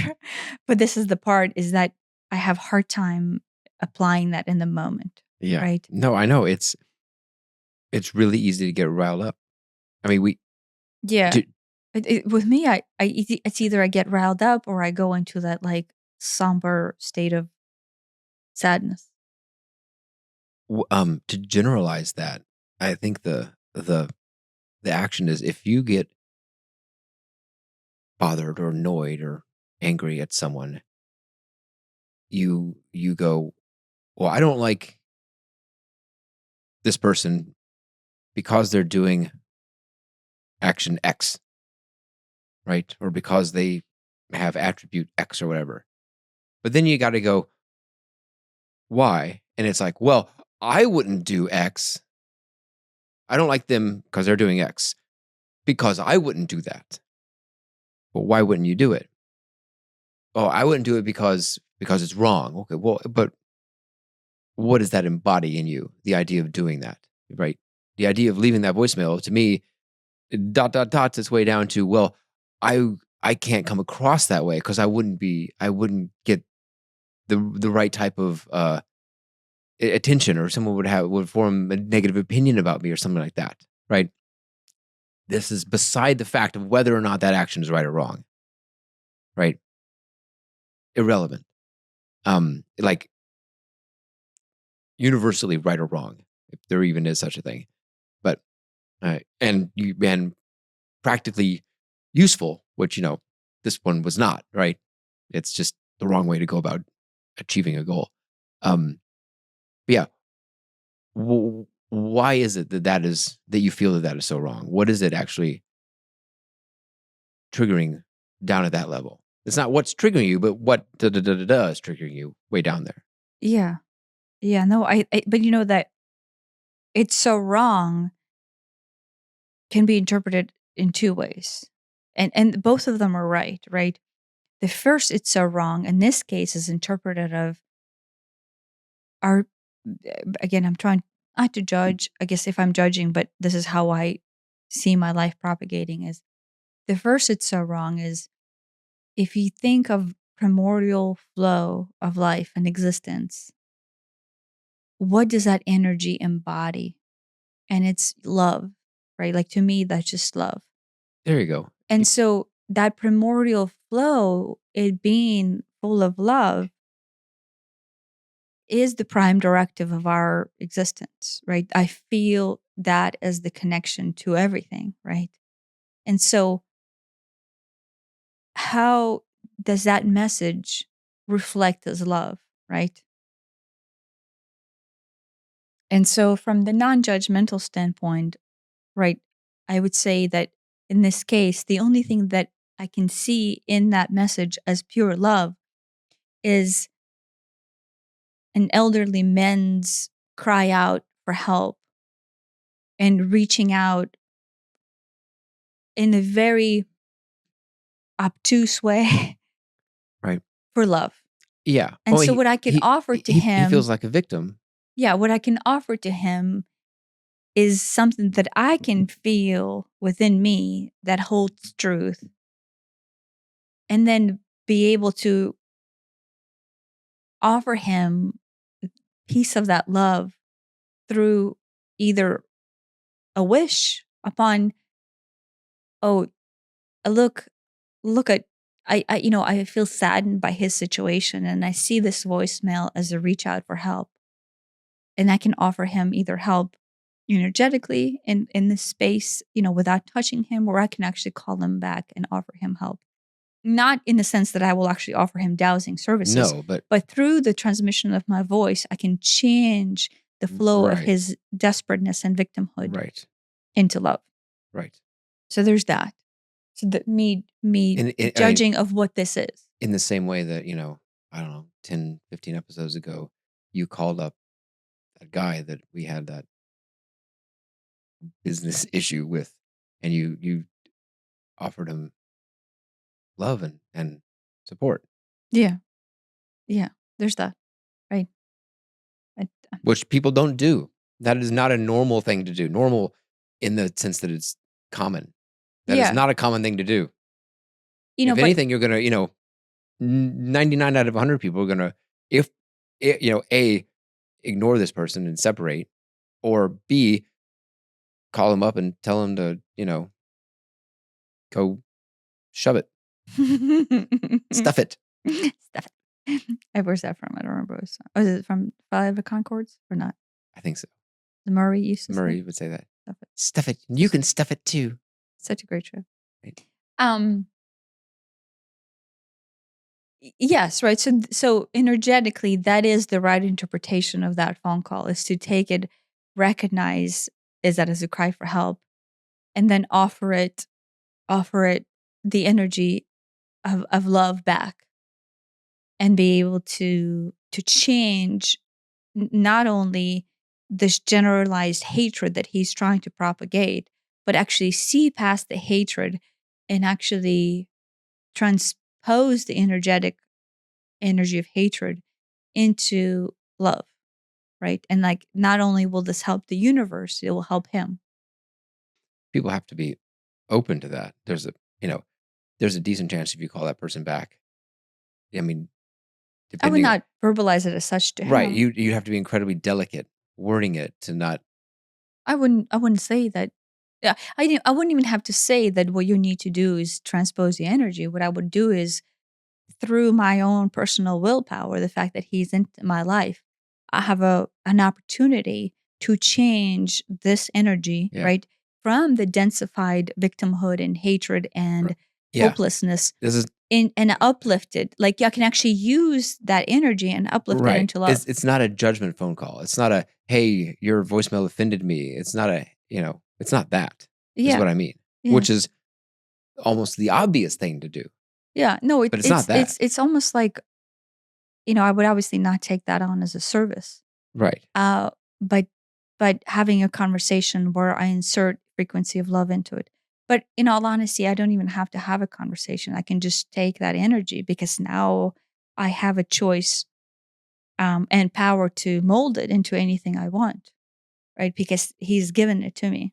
but this is the part is that I have hard time applying that in the moment, yeah. right? No, I know it's really easy to get riled up. I mean, we Yeah. to, With me, it's either I get riled up or I go into that like somber state of sadness. to generalize that, I think the action is if you get bothered or annoyed or angry at someone, you go, well, I don't like this person because they're doing action X, right? Or because they have attribute X or whatever. But then you got to go, why? And it's like, well, I wouldn't do X. I don't like them because they're doing X because I wouldn't do that. Well, why wouldn't you do it? Oh, I wouldn't do it because it's wrong. Okay, well, but what does that embody in you? The idea of doing that, right? The idea of leaving that voicemail to me dots its way down to, well, I can't come across that way because I wouldn't get the right type of attention, or someone would form a negative opinion about me or something like that, right? This is beside the fact of whether or not that action is right or wrong, right? Irrelevant. Like universally right or wrong, if there even is such a thing. But and you and practically useful, which this one was not, right? It's just the wrong way to go about achieving a goal. Um, but yeah, why is it that you feel that is so wrong? What is it actually triggering down at that level? It's not what's triggering you, but what da da da da da is triggering you way down there. Yeah. Yeah. No, but you know that it's so wrong can be interpreted in two ways. And both of them are right, right? The first, it's so wrong, in this case, is interpreted of our, again, I'm trying not to judge, I guess if I'm judging, but this is how I see my life propagating is the first, it's so wrong is if you think of primordial flow of life and existence, what does that energy embody? And it's love, right? Like to me, that's just love. There you go. And so that primordial flow, it being full of love, is the prime directive of our existence, right? I feel that as the connection to everything, right? And so, how does that message reflect as love, right? And so, from the non judgmental standpoint, right, I would say that in this case, the only thing that I can see in that message as pure love is an elderly men's cry out for help and reaching out in a very obtuse way Right. for love. Yeah. And Oh, so what I can offer to he him, feels like a victim. yeah, what I can offer to him is something that I can feel within me that holds truth and then be able to offer him a piece of that love through either a wish upon, oh, look at, I feel saddened by his situation, and I see this voicemail as a reach out for help, and I can offer him either help energetically in this space, without touching him, or I can actually call him back and offer him help. Not in the sense that I will actually offer him dowsing services, No, but but through the transmission of my voice, I can change the flow of right, his desperateness and victimhood right, into love. right. So there's that. So that me I mean, judging of what this is. in the same way that, I don't know, 10, 15 episodes ago, you called up that guy that we had that business issue with, and you offered him love and support, Yeah. Yeah. There's that. Right. I, which people don't do. That is not a normal thing to do. Normal in the sense that it's common. That is yeah. not a common thing to do. If But anything, you're gonna, 99 out of 100 people are gonna, if A, ignore this person and separate, or B, call him up and tell him to, go shove it, stuff it. stuff it. Where's that from? I don't remember. Was it from Five of Concords or not? I think so. The Murray used to Murray say, would say that. stuff it. Stuff it. You can stuff it too. Such a great show. Right. Yes, right. So energetically, that is the right interpretation of that phone call, is to take it, recognize is that as a cry for help, and then offer it the energy of love back, and be able to change not only this generalized hatred that he's trying to propagate, but actually see past the hatred and actually transpose the energy of hatred into love, right? And like, not only will this help the universe, it will help him. People have to be open to that. There's a decent chance if you call that person back. I mean, I would depending on not verbalize it as such to right, him. you have to be incredibly delicate wording it to not I wouldn't say that. Yeah, I wouldn't even have to say that what you need to do is transpose the energy. What I would do is, through my own personal willpower, the fact that he's in my life, I have an opportunity to change this energy, yeah. right? From the densified victimhood and hatred and Yeah. hopelessness, This is and uplift it. Like, I can actually use that energy and uplift it right. into love. It's not a judgment phone call. It's not a, "Hey, your voicemail offended me." It's not a, it's not that, is Yeah. what I mean, Yeah. which is almost the obvious thing to do, Yeah. No, but it's not that. it's almost like, I would obviously not take that on as a service. Right. Uh, but but having a conversation where I insert frequency of love into it. But in all honesty, I don't even have to have a conversation. I can just take that energy, because now I have a choice, and power to mold it into anything I want, right? Because he's given it to me.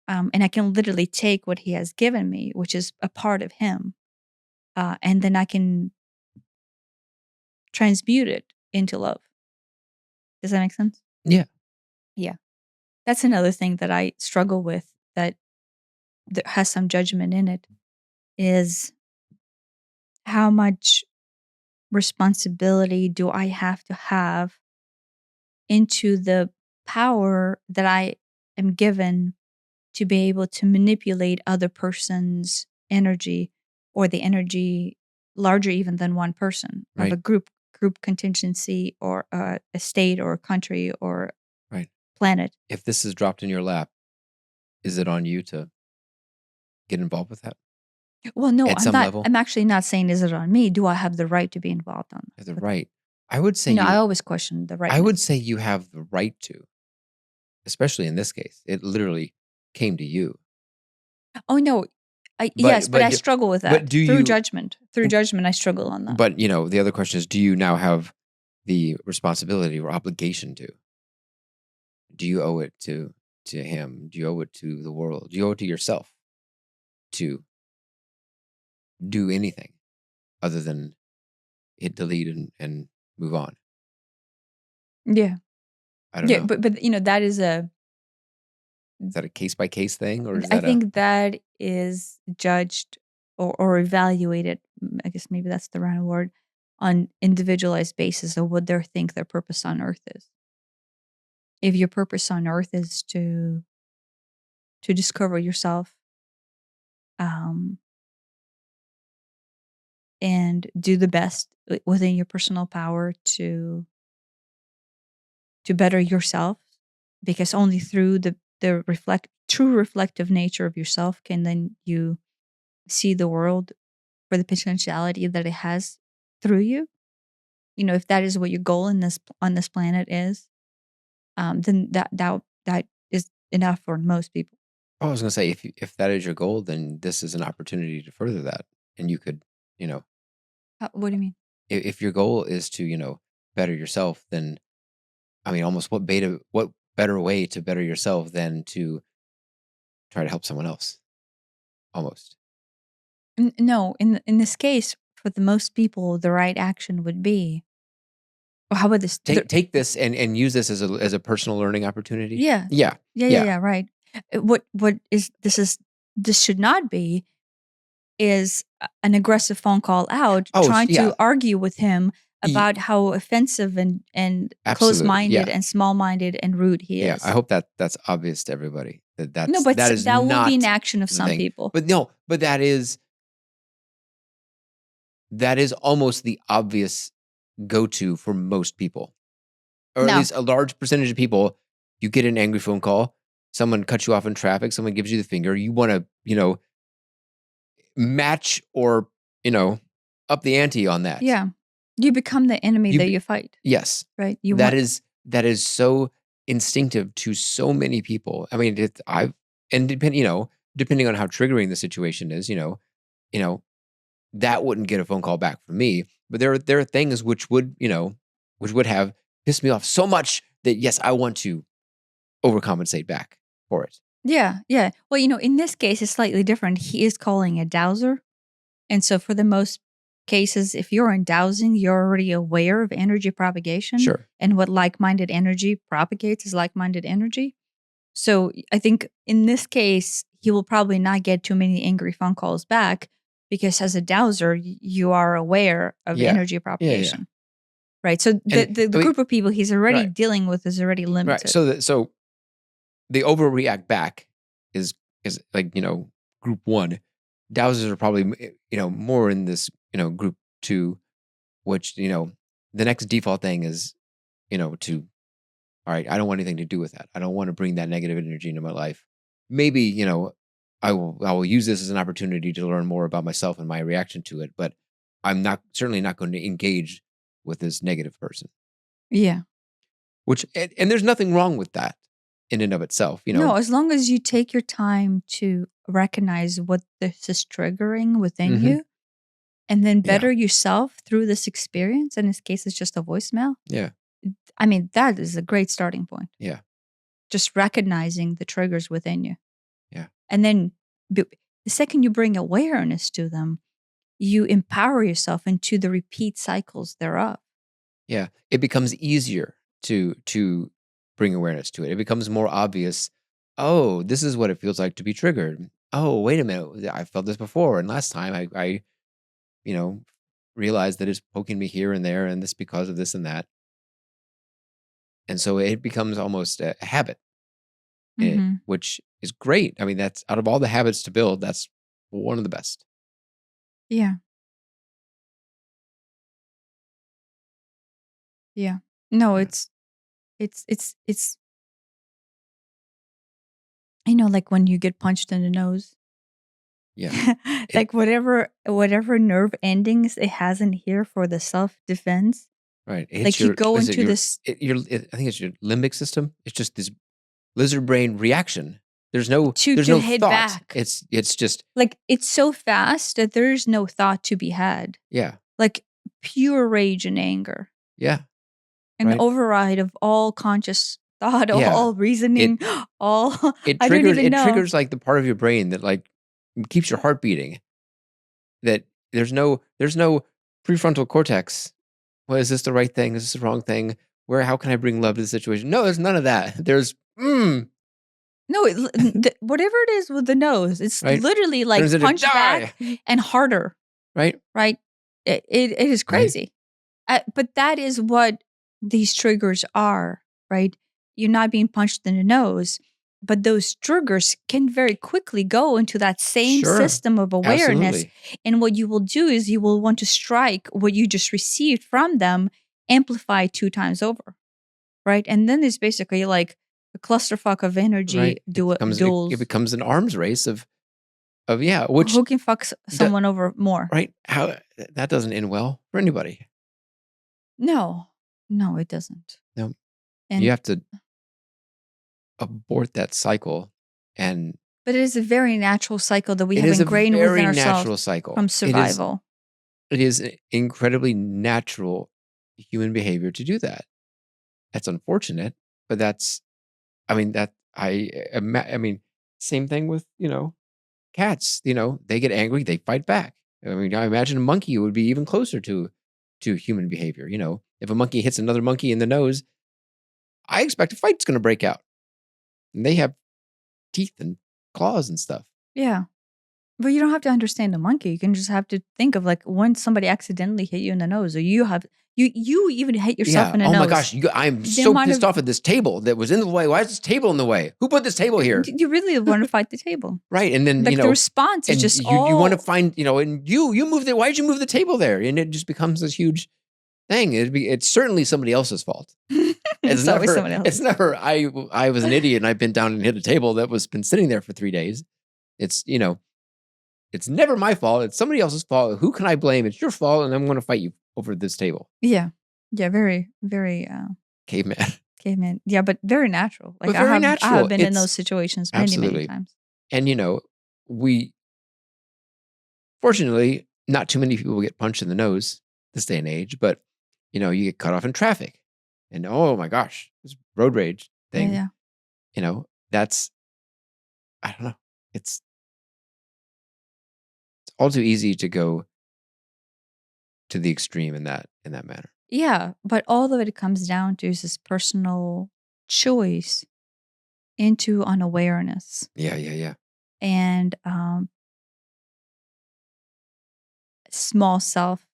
And I can literally take what he has given me, which is a part of him, and then I can transmute it into love. Does that make sense? Yeah. Yeah. That's another thing that I struggle with, that has some judgment in it, is how much responsibility do I have to have into the power that I am given to be able to manipulate other person's energy, or the energy larger even than one person, of a Right. group contingency, or a state or a country or Right. planet. If this is dropped in your lap, is it on you to get involved with that Well, no, at I'm some not. level? I'm actually not saying, is it on me? Do I have the right to be involved on Have the with that? right. I would say I you always question the I would rightness. say you have the right to, especially in this case. It literally came to you. Oh no, I yes, But but but I d struggle with but that do through you judgment. Through judgment, I struggle on that. but, the other question is, do you now have the responsibility or obligation to? Do you owe it to him? Do you owe it to the world? Do you owe it to yourself to do anything other than hit delete and move on. Yeah. I don't Yeah, know. but, that is a Is that a case by case thing, or is I that a? think that is judged or evaluated, I guess maybe that's the right word, on individualized basis of what they think their purpose on earth is. If your purpose on earth is to discover yourself, um, and do the best within your personal power to better yourself, because only through the true reflective nature of yourself can then you see the world for the potentiality that it has through you. If that is what your goal in this on this planet is, then that is enough for most people. Oh, I was gonna say, if that is your goal, then this is an opportunity to further that, and you could, you know, What do you mean? if your goal is to, better yourself, then I mean, almost what better way to better yourself than to try to help someone else? Almost. No, in this case, for the most people, the right action would be. Or how about this? Take this and use this as a personal learning opportunity. Yeah, Yeah, yeah, yeah, yeah. yeah. Right. This should not be is an aggressive phone call out, Oh, trying yeah. to argue with him Ye- about how offensive and Absolutely. close-minded Yeah, and small-minded and rude he yeah. I is. hope that's obvious to everybody No, but that is that will be an not action of the some thing. people. But no, but that is almost the obvious go to for most people, or at No. least a large percentage of people. You get an angry phone call, someone cuts you off in traffic, someone gives you the finger, you want to, match or, you know, up the ante on that. Yeah. You become the enemy You that be you fight, Yes. right? You That want. is that is so instinctive to so many people. I mean, I've and depending on how triggering the situation is, you know, that wouldn't get a phone call back from me. But there are things which would have pissed me off so much that yes, I want to overcompensate back for it. Yeah, yeah. Well, in this case, it's slightly different. He is calling a dowser. And so, for the most cases, if you're in dowsing, you're already aware of energy propagation, Sure. and what like minded energy propagates is like minded energy. So, I think in this case, he will probably not get too many angry phone calls back because, as a dowser, you are aware of Yeah. energy Yeah, yeah. propagation. Right. So, And the I mean, group of people he's already right. dealing with is already Right. limited. So the overreact back is like, group 1. Dowsers are probably, more in this, group 2, which, the next default thing is, to, all right, I don't want anything to do with that. I don't want to bring that negative energy into my life. Maybe, I will use this as an opportunity to learn more about myself and my reaction to it, but I'm certainly not going to engage with this negative person. Yeah. Which and there's nothing wrong with that in and of itself, No, as long as you take your time to recognize what this is triggering within Mhm. you and then Yeah. better yourself through this experience. In this case, it's just a voicemail. Yeah. I mean, that is a great starting point. Yeah. Just recognizing the triggers within you. Yeah. And then the second you bring awareness to them, you empower yourself into the repeat cycles thereof. Yeah. It becomes easier to bring awareness to it. It becomes more obvious, "Oh, this is what it feels like to be triggered. Oh, wait a minute. I felt this before, and last time I you know, realized that it's poking me here and there, and this because of this and that." And so it becomes almost a habit, Hmm. which is great. I mean, that's out of all the habits to build, that's one of the best. Yeah. Yeah. No, Yeah. it's like when you get punched in the nose. Yeah. It Like whatever nerve endings it has in here for the self-defense, Right. It hits like you your go is it into your this I think it's your limbic system. It's just this lizard brain reaction. There's no there's to no hit thought. back. It's just Like it's so fast that there's no thought to be had. yeah. Like pure rage and anger. Yeah. An Right? override of all conscious thought, Yeah. all reasoning, It all it I don't triggers even it know. triggers like the part of your brain that like keeps your heart beating. That there's no prefrontal cortex. Well, is this the right thing? Is this the wrong thing? How can I bring love to the situation? No, there's none of that. There's, No, whatever it is with the nose, it's right? literally like Turns into punch back die, and harder, right? right? It is Right. crazy. But that is what these triggers are, right? You're not being punched in the nose, but those triggers can very quickly go into that same Sure. system of awareness. Absolutely. And what you will do is you will want to strike what you just received from them, amplify 2 times over, right? And then it's basically like a clusterfuck of energy Right. It duels. becomes an arms race of which Who can fuck someone over more? right. How that doesn't end well for anybody. No, it doesn't. No. And You have to abort that cycle, and but it is a very natural cycle that we it have is a ingrained very within natural ourselves cycle. from survival. It is incredibly natural human behavior to do that. That's unfortunate, but that's, I mean, same thing with, cats, they get angry, they fight back. I mean, I imagine a monkey would be even closer to human behavior. If a monkey hits another monkey in the nose, I expect a fight's going to break out. And they have teeth and claws and stuff. Yeah. But you don't have to understand the monkey. You can just have to think of like when somebody accidentally hit you in the nose, or you even hit yourself in the Oh nose. my gosh, I'm so pissed off at this table that was in the way. Why is this table in the way? Who put this table here? You really want to fight the table. Right. And then, like the response is just you want to find, and you moved it. Why did you move the table there? And it just becomes this huge thing. It's certainly somebody else's fault. It's always someone else. It's never, I was an idiot and I bent down and hit a table that was been sitting there for 3 days. It's, it's never my fault. It's somebody else's fault. Who can I blame? It's your fault. And I'm going to fight you over this table. Yeah. Yeah. Very, very, caveman. Caveman. Yeah. But very natural. Like But very I natural. have been in those situations many times. And, fortunately, not too many people get punched in the nose this day and age, but, you get cut off in traffic. And oh my gosh, this road rage thing, Yeah. That's, I don't know. It's all too easy to go to the extreme in that manner. Yeah. But all of it comes down to is this personal choice into unawareness. Yeah. And small self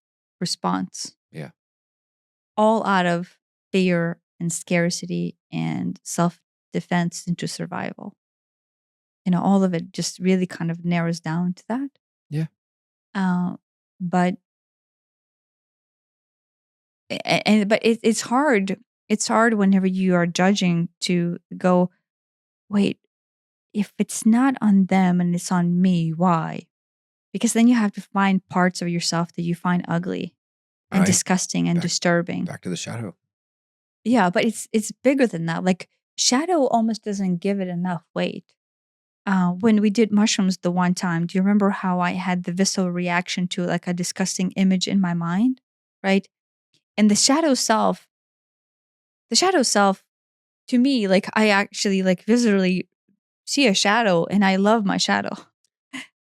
response. Yeah. All out of fear and scarcity and self defense into survival. All of it just really kind of narrows down to that. Yeah. But it's hard. It's hard whenever you are judging to go, wait, if it's not on them and it's on me, why? Because then you have to find parts of yourself that you find ugly and disgusting and disturbing. Back to the shadow. Yeah, but it's bigger than that. Like shadow almost doesn't give it enough weight. When we did mushrooms the one time, do you remember how I had the visceral reaction to like a disgusting image in my mind? Right? And the shadow self, to me, like I actually like viscerally see a shadow and I love my shadow.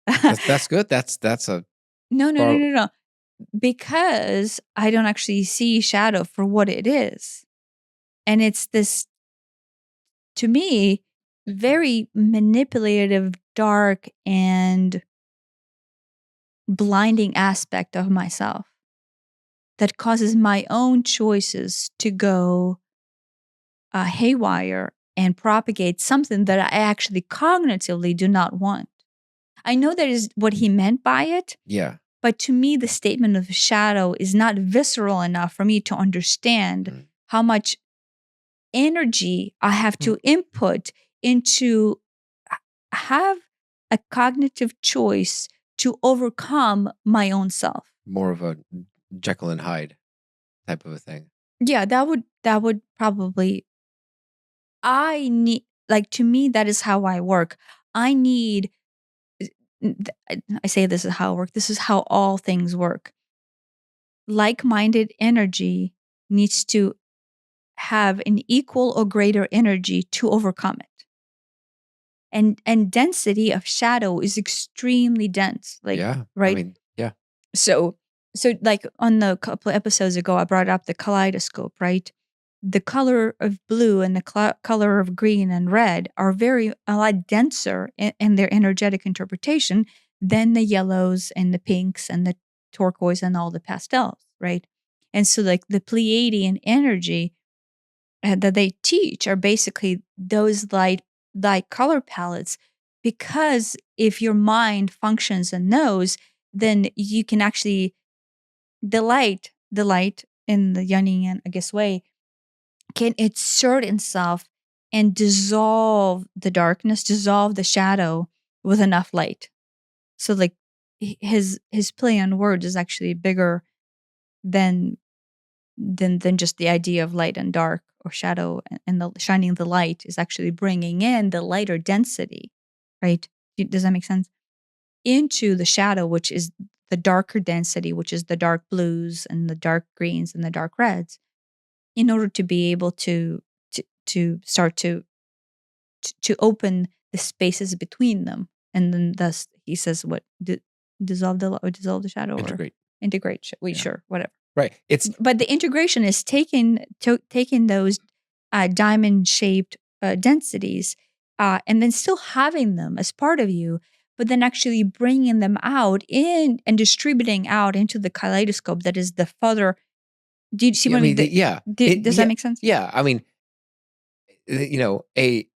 That's good. That's a No. Because I don't actually see shadow for what it is. And it's this, to me, very manipulative, dark, and blinding aspect of myself that causes my own choices to go haywire and propagate something that I actually cognitively do not want. I know that is what he meant by it. Yeah. But to me, the statement of shadow is not visceral enough for me to understand how much energy I have to input into have a cognitive choice to overcome my own self. More of a Jekyll and Hyde type of a thing. Yeah, that would probably, I need, like, to me, that is how I work. I need, I say this is how I work. This is how all things work. Like-minded energy needs to have an equal or greater energy to overcome it. And density of shadow is extremely dense. Like, Yeah. right? I mean, yeah. So So like on the couple of episodes ago, I brought up the kaleidoscope, right? The color of blue and the color of green and red are a lot denser in their energetic interpretation than the yellows and the pinks and the turquoise and all the pastels, right? And so like the Pleiadian energy that they teach are basically those light color palettes, because if your mind functions and knows, then you can actually the light in the yang and I guess way can insert itself and dissolve the darkness, dissolve the shadow with enough light. So like his play on words is actually bigger than than just the idea of light and dark or shadow, and the shining the light is actually bringing in the lighter density, right? Does that make sense? Into the shadow, which is the darker density, which is the dark blues and the dark greens and the dark reds, in order to be able to start to open the spaces between them, and then thus he says, "What dissolve the shadow or Integrate. integrate? Yeah. Sure, whatever." Right. It's But the integration is taking those diamond shaped densities, and then still having them as part of you, but then actually bringing them out in and distributing out into the kaleidoscope that is the further. Do you see I what I mean? mean, yeah. Does that make sense? Yeah. I mean, a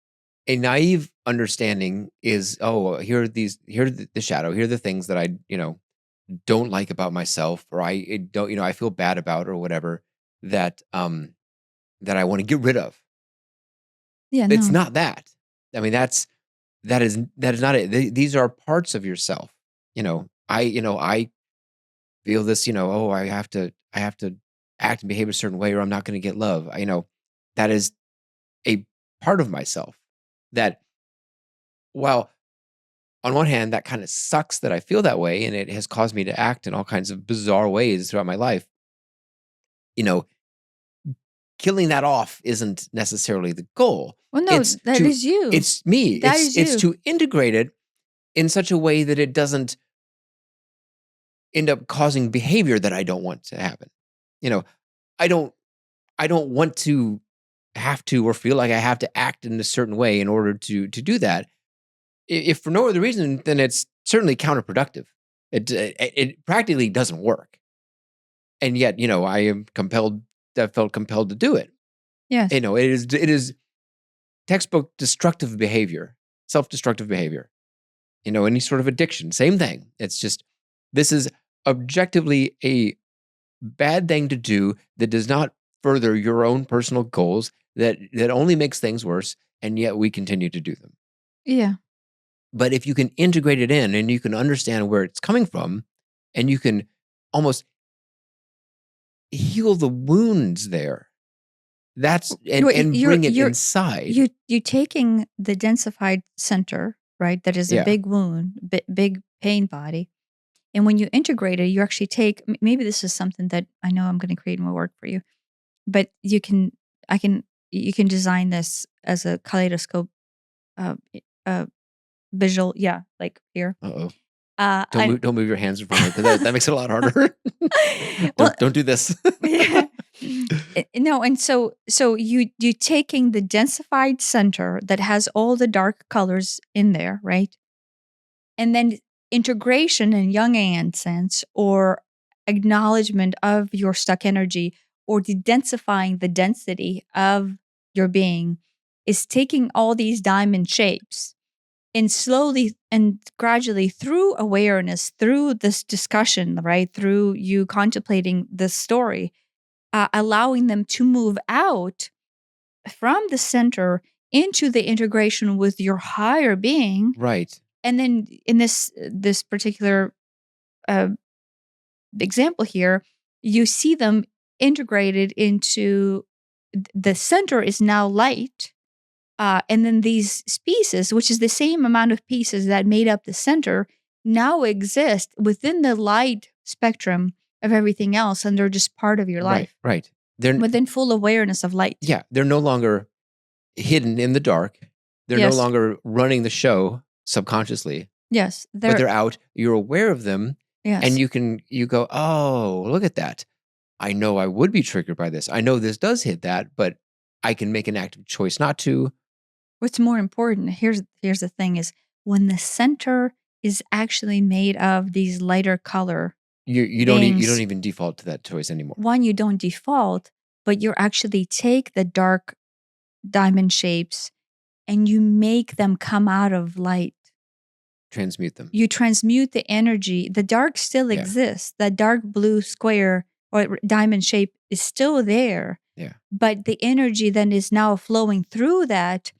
naive understanding is, oh, here are the shadow, here are the things that I, don't like about myself, or I don't, I feel bad about, or whatever, that that I want to get rid of. Yeah, It's no. not that. I mean, that is not it. These are parts of yourself. I feel this, oh, I have to act and behave a certain way, or I'm not going to get love. That is a part of myself that, while on one hand, that kind of sucks that I feel that way, and it has caused me to act in all kinds of bizarre ways throughout my life. Killing that off isn't necessarily the goal. Well, no, that is you. It's me. That is It's you. to integrate it in such a way that it doesn't end up causing behavior that I don't want to happen. I don't want to have to, or feel like I have to act in a certain way in order to do that. If for no other reason, then it's certainly counterproductive. It practically doesn't work. And yet, I felt compelled to do it. Yes. It is textbook destructive behavior, self-destructive behavior. Any sort of addiction, same thing. It's just, this is objectively a bad thing to do that does not further your own personal goals, that only makes things worse, and yet we continue to do them. Yeah. But if you can integrate it in, and you can understand where it's coming from, and you can almost heal the wounds there, and bring it inside. You taking the densified center, right? That is a big wound, big pain body. And when you integrate it, you actually take, maybe this is something that I know I'm going to create more work for you, but you can design this as a kaleidoscope visual. Yeah. Like here. Uh-oh. Don't move your hands in front of it, because that makes it a lot harder. Don't do this. Yeah. No, and so you taking the densified center that has all the dark colors in there, right? And then integration in Jungian sense, or acknowledgement of your stuck energy, or de-densifying the density of your being, is taking all these diamond shapes and slowly and gradually, through awareness, through this discussion, right? Through you contemplating this story, allowing them to move out from the center into the integration with your higher being. Right. And then in this particular example here, you see them integrated into the center is now light. And then these pieces, which is the same amount of pieces that made up the center, now exist within the light spectrum of everything else, and they're just part of your life. Right. They're within full awareness of light. Yeah, they're no longer hidden in the dark. They're no longer running the show subconsciously. Yes, but they're out. You're aware of them, And Yes. you go, "Oh, look at that. I know I would be triggered by this. I know this does hit that, but I can make an active choice not to." What's more important, here's the thing is when the center is actually made of these lighter color You don't things, even default to that choice anymore. one, you don't default, but you actually take the dark diamond shapes and you make them come out of light. Transmute them. You transmute the energy. The dark still Yeah. exists. That dark blue square or diamond shape is still there, Yeah. but the energy then is now flowing through that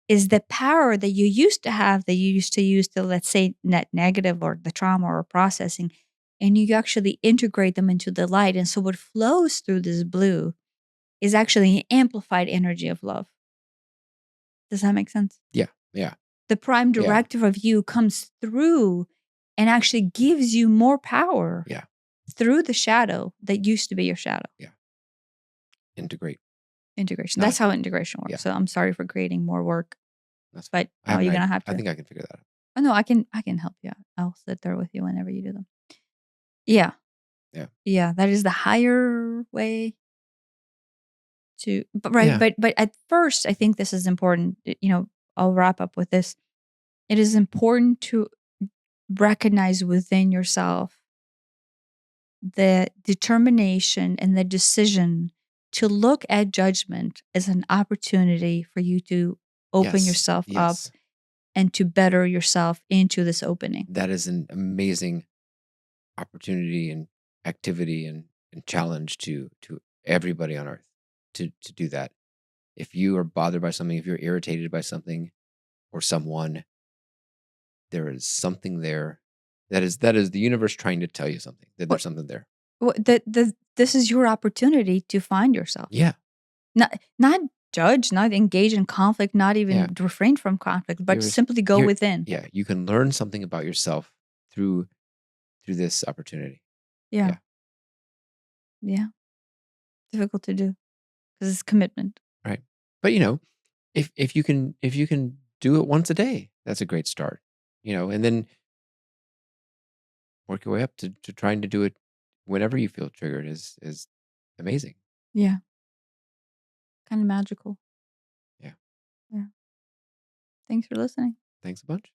is the power that you used to have that you used to use to, let's say, net negative or the trauma or processing, and you actually integrate them into the light. And so what flows through this blue is actually an amplified energy of love. Does that make sense? Yeah. Yeah. The prime Yeah. directive of you comes through and actually gives you more power Yeah. through the shadow that used to be your shadow. Yeah. Integrate. Integration. Not That's how integration Yeah. works. So I'm sorry for creating more work, That's fine. but now you're gonna have I to. think I can figure that out. Oh no, I can help you out. I'll sit there with you whenever you do them. Yeah. Yeah. Yeah. That is the higher way to but right, Yeah. but at first I think this is important. I'll wrap up with this. It is important to recognize within yourself the determination and the decision to look at judgment as an opportunity for you to open Yes. yourself up Yes. and to better yourself into this opening. That is an amazing opportunity and activity and challenge to everybody on earth to do that. If you are bothered by something, if you're irritated by something or someone, there is something there that is the universe trying to tell you something, that What, there's something there. this is your opportunity to find yourself. Yeah. Not judge, not engage in conflict, not Yeah. even refrain from conflict, but There's simply go you're within. yeah, you can learn something about yourself through this opportunity. Yeah. Yeah. Yeah. Difficult to do because it's commitment. Right. But if you can do it once a day, that's a great start. And then work your way up to trying to do it whenever you feel triggered is amazing. Yeah. Kind of magical. Yeah. Yeah. Thanks for listening. Thanks a bunch.